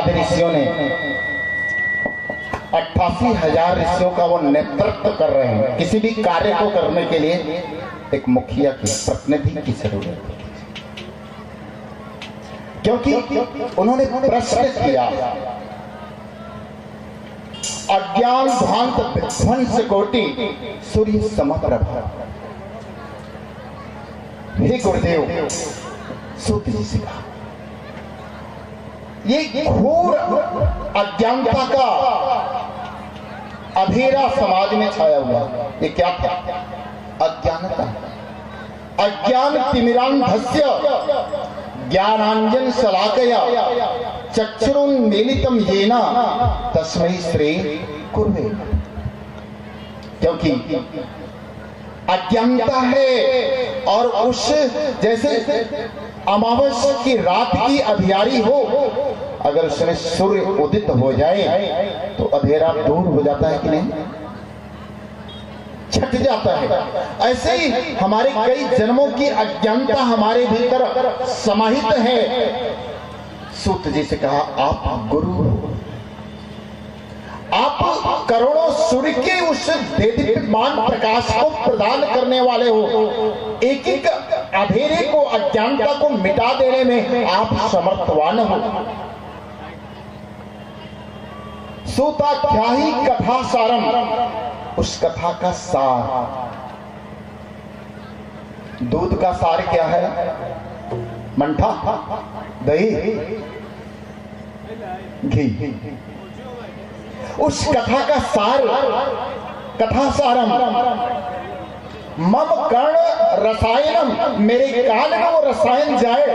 आदि ऋषियों ने 88,000 ऋषियों का वो नेतृत्व कर रहे हैं। किसी भी कार्य को करने के लिए एक मुखिया की, प्रतिनिधि की जरूरत है, क्योंकि उन्होंने प्रश्न किया, अज्ञान ध्वांत विध्वंस कोटि सूर्य समप्रभा। हे गुरुदेव, सूत जी से कहा, ये घोर अज्ञानता का अंधेरा समाज में छाया हुआ। ये क्या था? अज्ञानता। अज्ञान तिमिरांधस्य ज्ञानांजन शलाकया चक्षुरुन्मीलितं येन तस्मै श्री गुरुवे। क्योंकि अज्ञानता है, और उस जैसे अमावस्या की रात की अंधियारी हो, अगर उसमें सूर्य उदित हो जाए तो अंधेरा दूर हो जाता है कि नहीं? छट जाता है। ऐसे ही हमारे कई जन्मों की अज्ञानता हमारे भीतर समाहित है। सूत जी से कहा, आप गुरु हो, आप करोड़ों सूर्य के उस देदीप्यमान प्रकाश को प्रदान करने वाले हो। एक एक अंधेरे को, अज्ञानता को मिटा देने में आप समर्थवान हो। सूताख्याही कथा सारम, उस कथा का सार। दूध का सार क्या है? मंठा, दही, घी। उस कथा का सार, कथा सारम मम कर्ण रसायनम, मेरे कान में वो रसायन जाए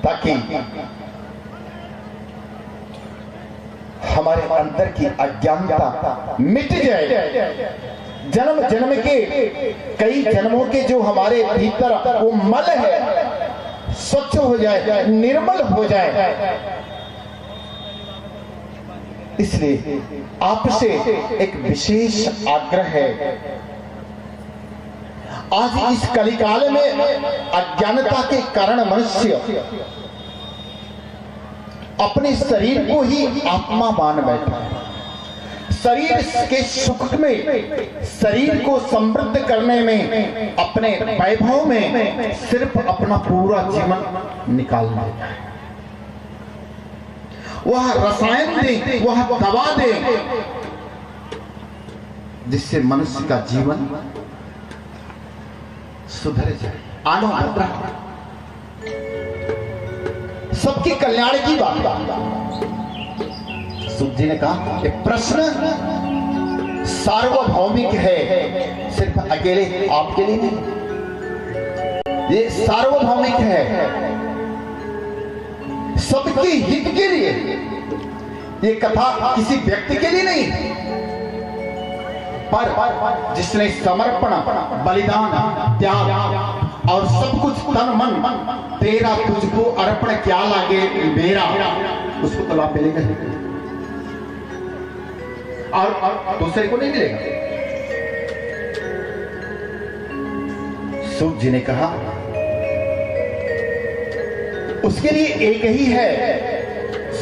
ताकि हमारे अंदर की अज्ञानता मिट जाए। जन्म जन्म के, कई जन्मों के जो हमारे भीतर वो मल है, स्वच्छ हो जाए, निर्मल हो जाए। इसलिए आपसे एक विशेष आग्रह है। आज इस कलिकाल में अज्ञानता के कारण मनुष्य अपने शरीर को ही आत्मा मान बैठा है। शरीर के सुख में, शरीर को समृद्ध करने में, अपने वैभव में सिर्फ अपना पूरा जीवन निकाल देता है। वह रसायन दे, वह दवा दे, जिससे मनुष्य का जीवन सुधर जाए, आनो भद्रा, सबके कल्याण की बात। सूत जी ने कहा, ये प्रश्न सार्वभौमिक है, सिर्फ अकेले आपके लिए नहीं, ये सार्वभौमिक है, सबके हित के लिए। ये कथा किसी व्यक्ति के लिए नहीं, पर जिसने समर्पण, बलिदान, त्याग और सब कुछ तन मन तेरा तुझको अर्पण क्या लागे मेरा, उसको तो लाभ मिलेगा और दूसरे को नहीं मिलेगा। सूत जी ने कहा, उसके लिए एक ही है,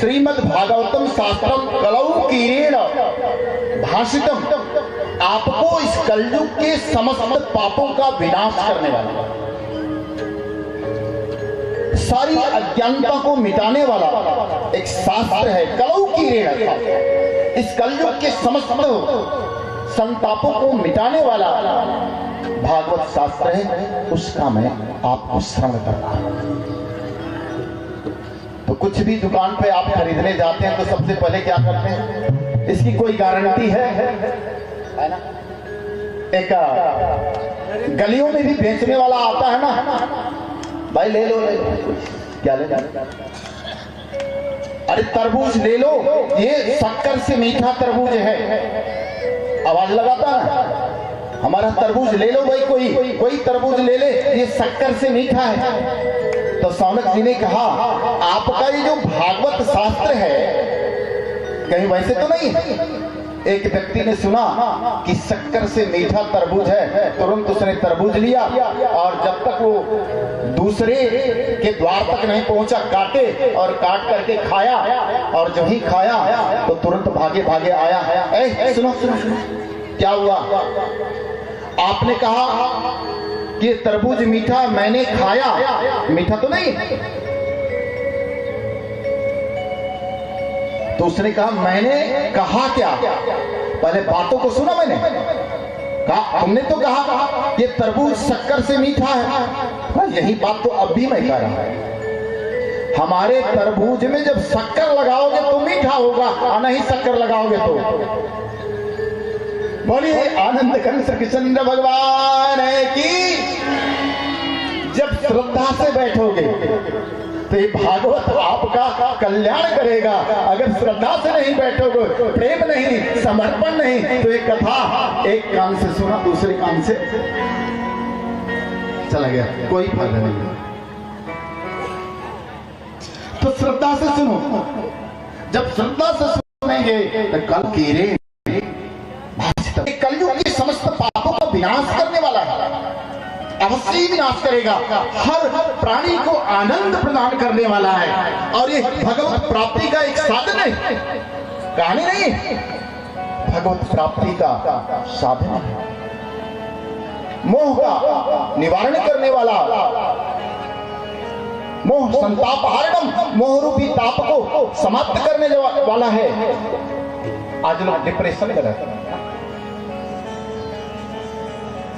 श्रीमद् भागवतम शास्त्रम कलौ कीरेण भाषितम, आपको इस कलयुग के समस्त पापों का विनाश करने वाला, सारी अज्ञानता को मिटाने वाला एक शास्त्र है। कलौ कीरेण, इस कलयुग के समस्त संतापों को मिटाने वाला भागवत शास्त्र है, उसका मैं आपको श्रवण करता हूं। तो कुछ भी दुकान पे आप खरीदने जाते हैं तो सबसे पहले क्या करते हैं? इसकी कोई गारंटी है ना? एक गलियों में भी बेचने वाला आता है ना, भाई ले लो, क्या ले लो? अरे तरबूज ले लो, ये शक्कर से मीठा तरबूज है, आवाज लगाता है, हमारा तरबूज ले लो भाई, कोई तरबूज ले ले, ये शक्कर से मीठा है। तो सौनक जी ने कहा, आपका ये जो भागवत शास्त्र है कहीं वैसे तो नहीं है, एक व्यक्ति ने सुना कि शक्कर से मीठा तरबूज है, तुरंत उसने तरबूज लिया और जब तक वो दूसरे के द्वार तक नहीं पहुंचा काटे और काट करके खाया, और जब ही खाया तो तुरंत भागे भागे आया। सुनो सुनो सुनो, क्या हुआ? आपने कहा कि तरबूज मीठा, मैंने खाया, मीठा तो नहीं। तो उसने कहा मैंने कहा क्या? पहले बातों को सुना मैंने। कहा तुमने तो कहा ये तरबूज शक्कर से मीठा है। यही बात तो अब भी मैं कह रहा हूं। हमारे तरबूज में जब शक्कर लगाओगे तो मीठा होगा, और नहीं शक्कर लगाओगे तो। बोलिए आनंद कंस कृष्ण भगवान की। जब श्रद्धा से बैठोगे तो ये भागवत आपका कल्याण करेगा। अगर श्रद्धा से नहीं बैठोगे, प्रेम नहीं, समर्पण नहीं, तो ये कथा एक कान से सुना, दूसरे कान से चला गया, कोई फायदा नहीं। तो श्रद्धा से सुनो। जब श्रद्धा से सुनेंगे तो कल कीरे कलयुग के समस्त पापों का विनाश करने वाला है, अवश्य ही विनाश करेगा। हर प्राणी को आनंद प्रदान करने वाला है, और ये भगवत प्राप्ति का एक साधन है, कहानी नहीं, भगवत प्राप्ति का साधन है। मोह का निवारण करने वाला, मोह संताप हारणम, मोह रूपी ताप को समाप्त करने वाला है। आज लोग डिप्रेशन में रहते हैं,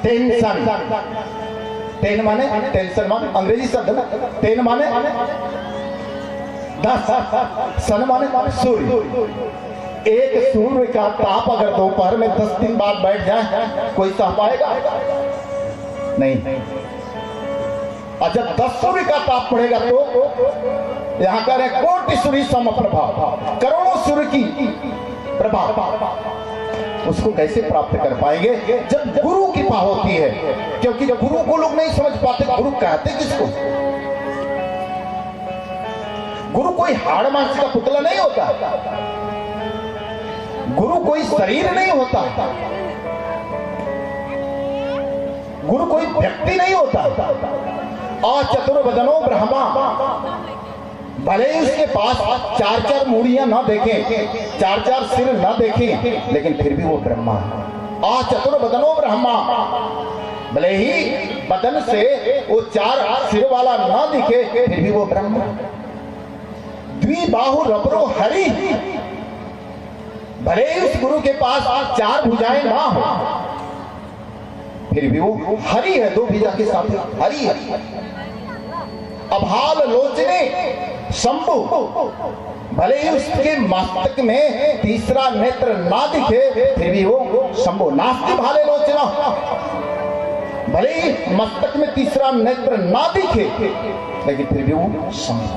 टेंशन, टेन माने टेंशन माने अंग्रेजी शब्द है ना, टेन माने 10, सन माने सूर्य। एक सूर्य का ताप अगर दोपहर में 10 दिन बाद बैठ जाए, कोई सह पाएगा? नहीं। और जब 10 सूर्य का ताप पड़ेगा तो यहाँ कह रहे कोटि सूर्य सम प्रभाव, करोड़ों सूर्य की प्रभाव, उसको कैसे प्राप्त कर पाएंगे? जब गुरु कृपा होती है। क्योंकि जब गुरु को लोग नहीं समझ पाते, गुरु कहते किसको? गुरु कोई हाड़ मांस का पुतला नहीं होता, गुरु कोई शरीर नहीं होता, गुरु कोई व्यक्ति नहीं होता। अचतुर्वदनो ब्रह्मा, भले ही उसके पास 4-4 मूड़ियां ना देखें, 4-4 सिर ना देखें, लेकिन फिर भी वो ब्रह्मा है। अचतुर्वदनो ब्रह्मा, भले ही बदन से वो 4 सिर वाला ना दिखे, फिर भी वो ब्रह्मा। द्विबाहु रबरो हरि, भले ही उस गुरु के पास 4 भुजाएं ना हो, फिर भी वो हरि है, 2 भुजा के साथ हरि है। अभाल लोचने शंभु, भले ही उसके मस्तक में तीसरा नेत्र ना दिखे, फिर भी वो शंभु। नास्ति भाले लोचना, भले ही मस्तक में तीसरा नेत्र ना दिखे, लेकिन फिर भी वो शंभु।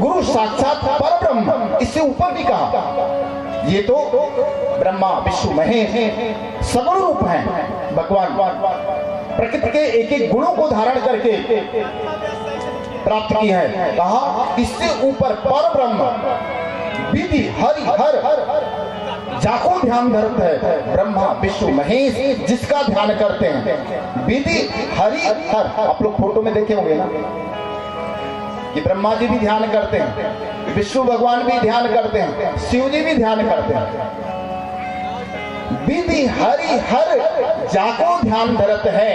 गुरु साक्षात परब्रह्म, इससे ऊपर भी कहा। ये तो ब्रह्मा विष्णु महेश सगुण रूप हैं भगवान, प्रकृति के एक एक गुणों को धारण करके प्राप्त की है। कहा इससे ऊपर पर ब्रह्म विधि हरि हर जाको ध्यान धरते हैं। ब्रह्मा विष्णु महेश जिसका ध्यान करते हैं, विधि हरि हर। आप लोग फोटो में देखे होंगे ना कि ब्रह्मा जी भी ध्यान करते हैं, विष्णु भगवान भी ध्यान करते हैं, शिव जी भी ध्यान करते हैं। विधि हरि हर जाको ध्यान धरत है।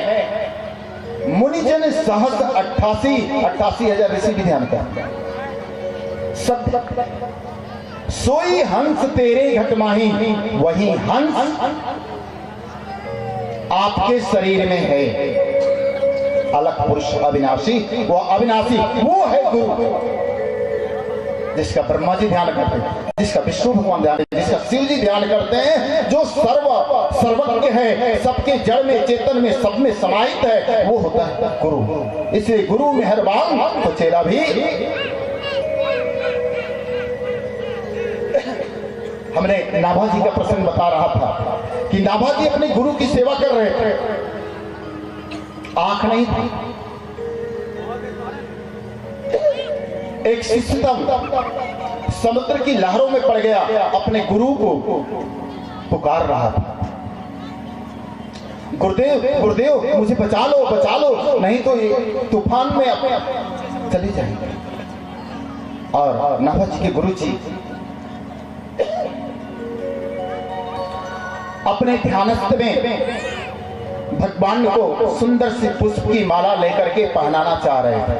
मुनिजन सहस 88,000 ऋषि भी ध्यान करते हैं। सब सोई हंस तेरे घट माही, वही हंस आपके शरीर में है। अलग पुरुष अविनाशी, वो अविनाशी वो है गुरु, जिसका ब्रह्मा जी ध्यान करते हैं, जिसका विष्णु भगवान ध्यान, जिसका शिव जी ध्यान करते हैं, जो सर्वज्ञ है, सबके जड़ में चेतन में सब में समाहित है, वो होता है गुरु। इसलिए गुरु मेहरबान तो चेला भी। हमने नाभा जी का प्रसंग बता रहा था कि नाभा जी अपने गुरु की सेवा कर रहे थे, आंख नहीं थी। एक समुद्र की लहरों में पड़ गया, अपने गुरु को पुकार रहा था, गुरुदेव गुरुदेव मुझे बचा लो, नहीं तो ये तूफान में चले जाएंगे। और नाभा जी के गुरु जी अपने ध्यानस्थ में भगवान को सुंदर सी पुष्प की माला लेकर के पहनाना चाह रहे थे।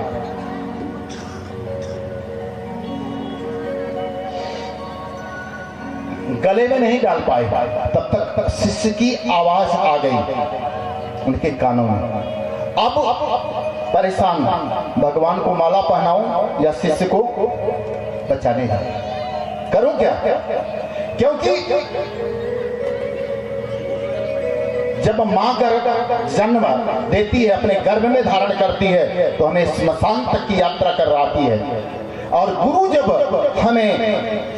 गले में नहीं डाल पाए, तब तक शिष्य की आवाज आ गई उनके कानों में। अब परेशान, भगवान को माला पहनाऊं या शिष्य को बचाने करूं क्या? क्योंकि जब मां गर्भ जन्म देती है, अपने गर्भ में धारण करती है, तो हमें स्मशान तक की यात्रा करवाती है। और गुरु जब हमें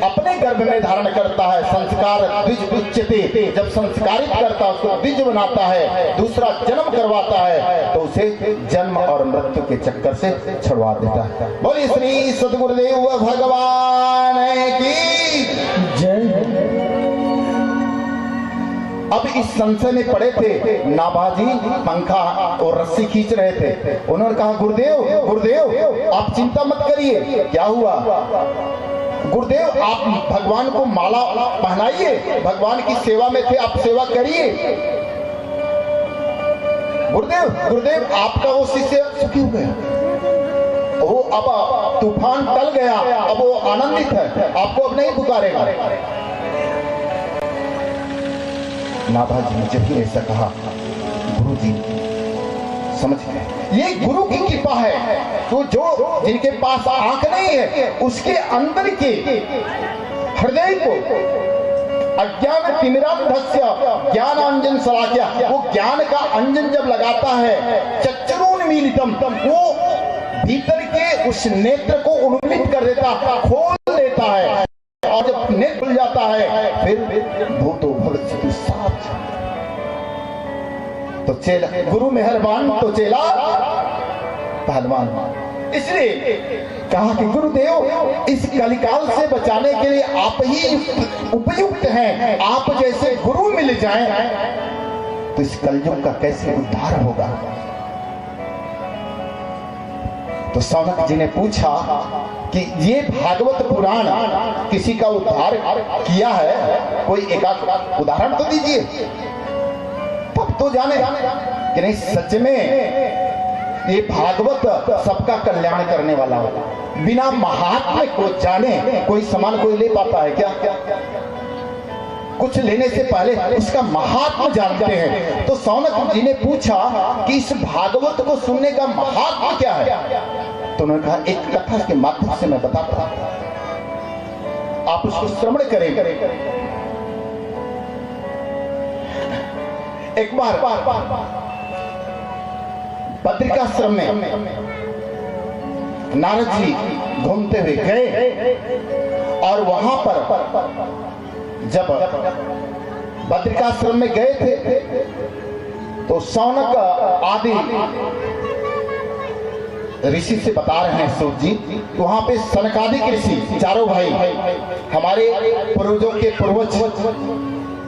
अपने गर्भ में धारण करता है, संस्कार द्विज उच्चते, जब संस्कारित करता है, उसको द्विज बनाता है, दूसरा जन्म करवाता है, तो उसे जन्म और मृत्यु के चक्कर से छुड़वा देता है। बोलिए श्री सद्गुरुदेव भगवान की जय। अब इस संशय में पड़े थे, नाभाजी पंखा और रस्सी खींच रहे थे। उन्होंने कहा गुरुदेव गुरुदेव आप चिंता मत करिए। क्या हुआ? गुरुदेव आप भगवान को माला पहनाइए, भगवान की सेवा में थे, आप सेवा करिए। गुरुदेव गुरुदेव आपका वो शिष्य सुखी हो गया, वो अब तूफान टल गया, अब वो आनंदित है, आपको अब नहीं पुकारेगा। नाभाजी ने जब ही ऐसा कहा, गुरु जी समझ गए ये गुरु की कृपा है। तो जो जिनके पास आंख नहीं है, उसके अंदर के हृदय को अज्ञान तिमिरांधस्य ज्ञानांजन शलाक्या, वो ज्ञान का अंजन जब लगाता है, चक्षुरुन्मीलितम, वो भीतर के उस नेत्र को उन्मीलित कर देता, खोल देता है। और जब नेत्र खुल जाता है, फिर भूतो भविष्यति साफ। तो चेला गुरु मेहरबान तो चेला पहलवान। इसलिए कहा कि गुरुदेव इस कलिकाल से बचाने के लिए आप ही उपयुक्त हैं। आप जैसे गुरु मिल जाएं तो इस कलयुग का कैसे उद्धार होगा। तो सौनक जी ने पूछा कि ये भागवत पुराण किसी का उद्धार किया है? कोई एक उदाहरण तो दीजिए, तब तो जाने कि नहीं सच में ये भागवत सबका कल्याण करने वाला होगा। बिना महात्म्य को जाने कोई सामान कोई ले पाता है क्या? कुछ लेने से पहले उसका महात्म्य जानते हैं। तो सौनक जी ने पूछा कि इस भागवत को सुनने का महात्म्य क्या है? तो उन्होंने कहा एक कथा के माध्यम से मैं बताता हूं, आप उसको श्रवण करें। एक बार बद्रिकाश्रम में नारद जी घूमते हुए गए और वहां पर जब बद्रिकाश्रम में गए थे तो सौनक आदि ऋषि से बता रहे हैं सूत जी, वहां पे सनकादिक ऋषि चारों भाई हमारे पूर्वजों के पूर्वज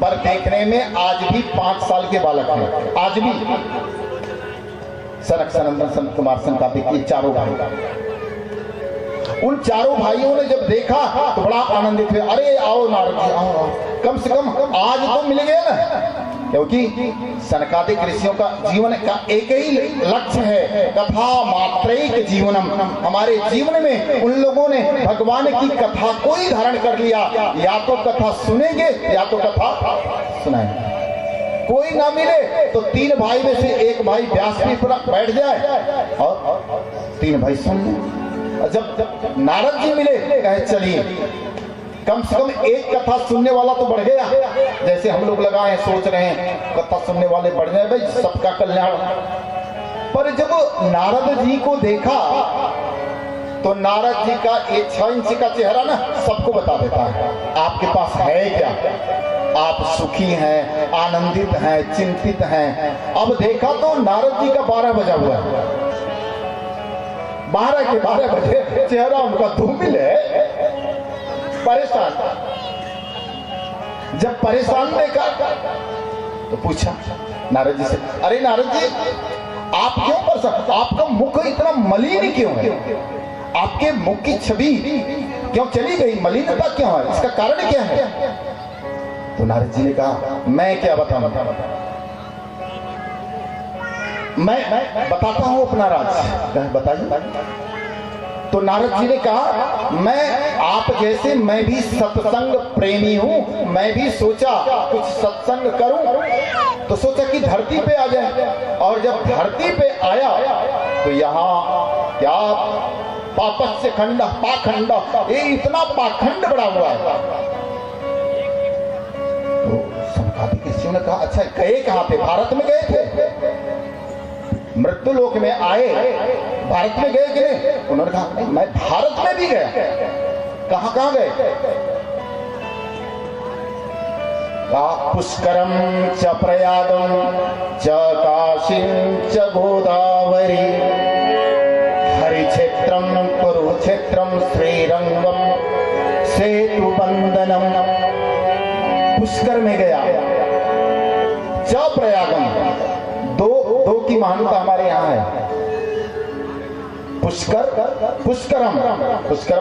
पर देखने में आज भी 5 साल के बालक हैं। आज भी सनक सनंदन संत कुमार सनकादिक, ये चारों भाई, उन चारों भाइयों ने जब देखा तो बड़ा आनंदित हुए। अरे आओ नारद जी आओ, कम से कम आज तो मिल गए ना। क्योंकि सनकादिक ऋषियों का जीवन का एक ही लक्ष्य है, कथा मात्रैक जीवनम। हमारे जीवन में उन लोगों ने भगवान की कथा को ही धारण कर लिया, या तो कथा सुनेंगे या तो कथा सुनाएंगे। कोई ना मिले तो 3 भाई में से एक भाई व्यासपीठ पर बैठ जाए और 3 भाई सुन लें। जब नारद जी मिले कहे चलिए कम से कम एक कथा सुनने वाला तो बढ़ गया। जैसे हम लोग लगाए सोच रहे हैं कथा सुनने वाले बढ़ जाए भाई, सबका कल्याण। पर जब नारद जी को देखा तो नारद जी का 6 इंच का चेहरा ना सबको बता देता है आपके पास है क्या, आप सुखी हैं, आनंदित हैं, चिंतित हैं। अब देखा तो नारद जी का 12 बजा हुआ है, 12 के 12 बजे चेहरा उनका धूमिल है। परेशान। जब परेशान देखा तो पूछा नारद जी से, अरे नारद जी आप क्यों परेशान, आपका मुख इतना मलिन क्यों है, आपके मुख की छवि क्यों चली गई, मलिनता क्यों है, इसका कारण क्या है? तो नारद जी ने कहा मैं क्या बताऊं, मैं बताता हूं अपना राज। बताइए। तो नारद जी ने कहा मैं आप जैसे मैं भी सत्संग प्रेमी हूं, मैं भी सोचा कुछ सत्संग करूं, तो सोचा कि धरती पे आ जाए। और जब धरती पे आया तो यहाँ क्या पापस्य खंड पाखंड, ये इतना पाखंड बड़ा हुआ है। तो संकादिक ऋषियों ने कहा अच्छा गए कहां पे, भारत में गए थे, मृत्यु लोक में आए, भारत में गए कि नहीं? उन्होंने कहा मैं भारत में भी गया। कहां कहां गए? पुष्करम च प्रयागम च काशीं च गोदावरी, हरिक्षेत्रम कुरुक्षेत्रम श्रीरंगम सेतु बंदनम। पुष्कर में गया, च प्रयागम, दो की महानता हमारे यहाँ है। पुष्कर पुष्करम, पुष्कर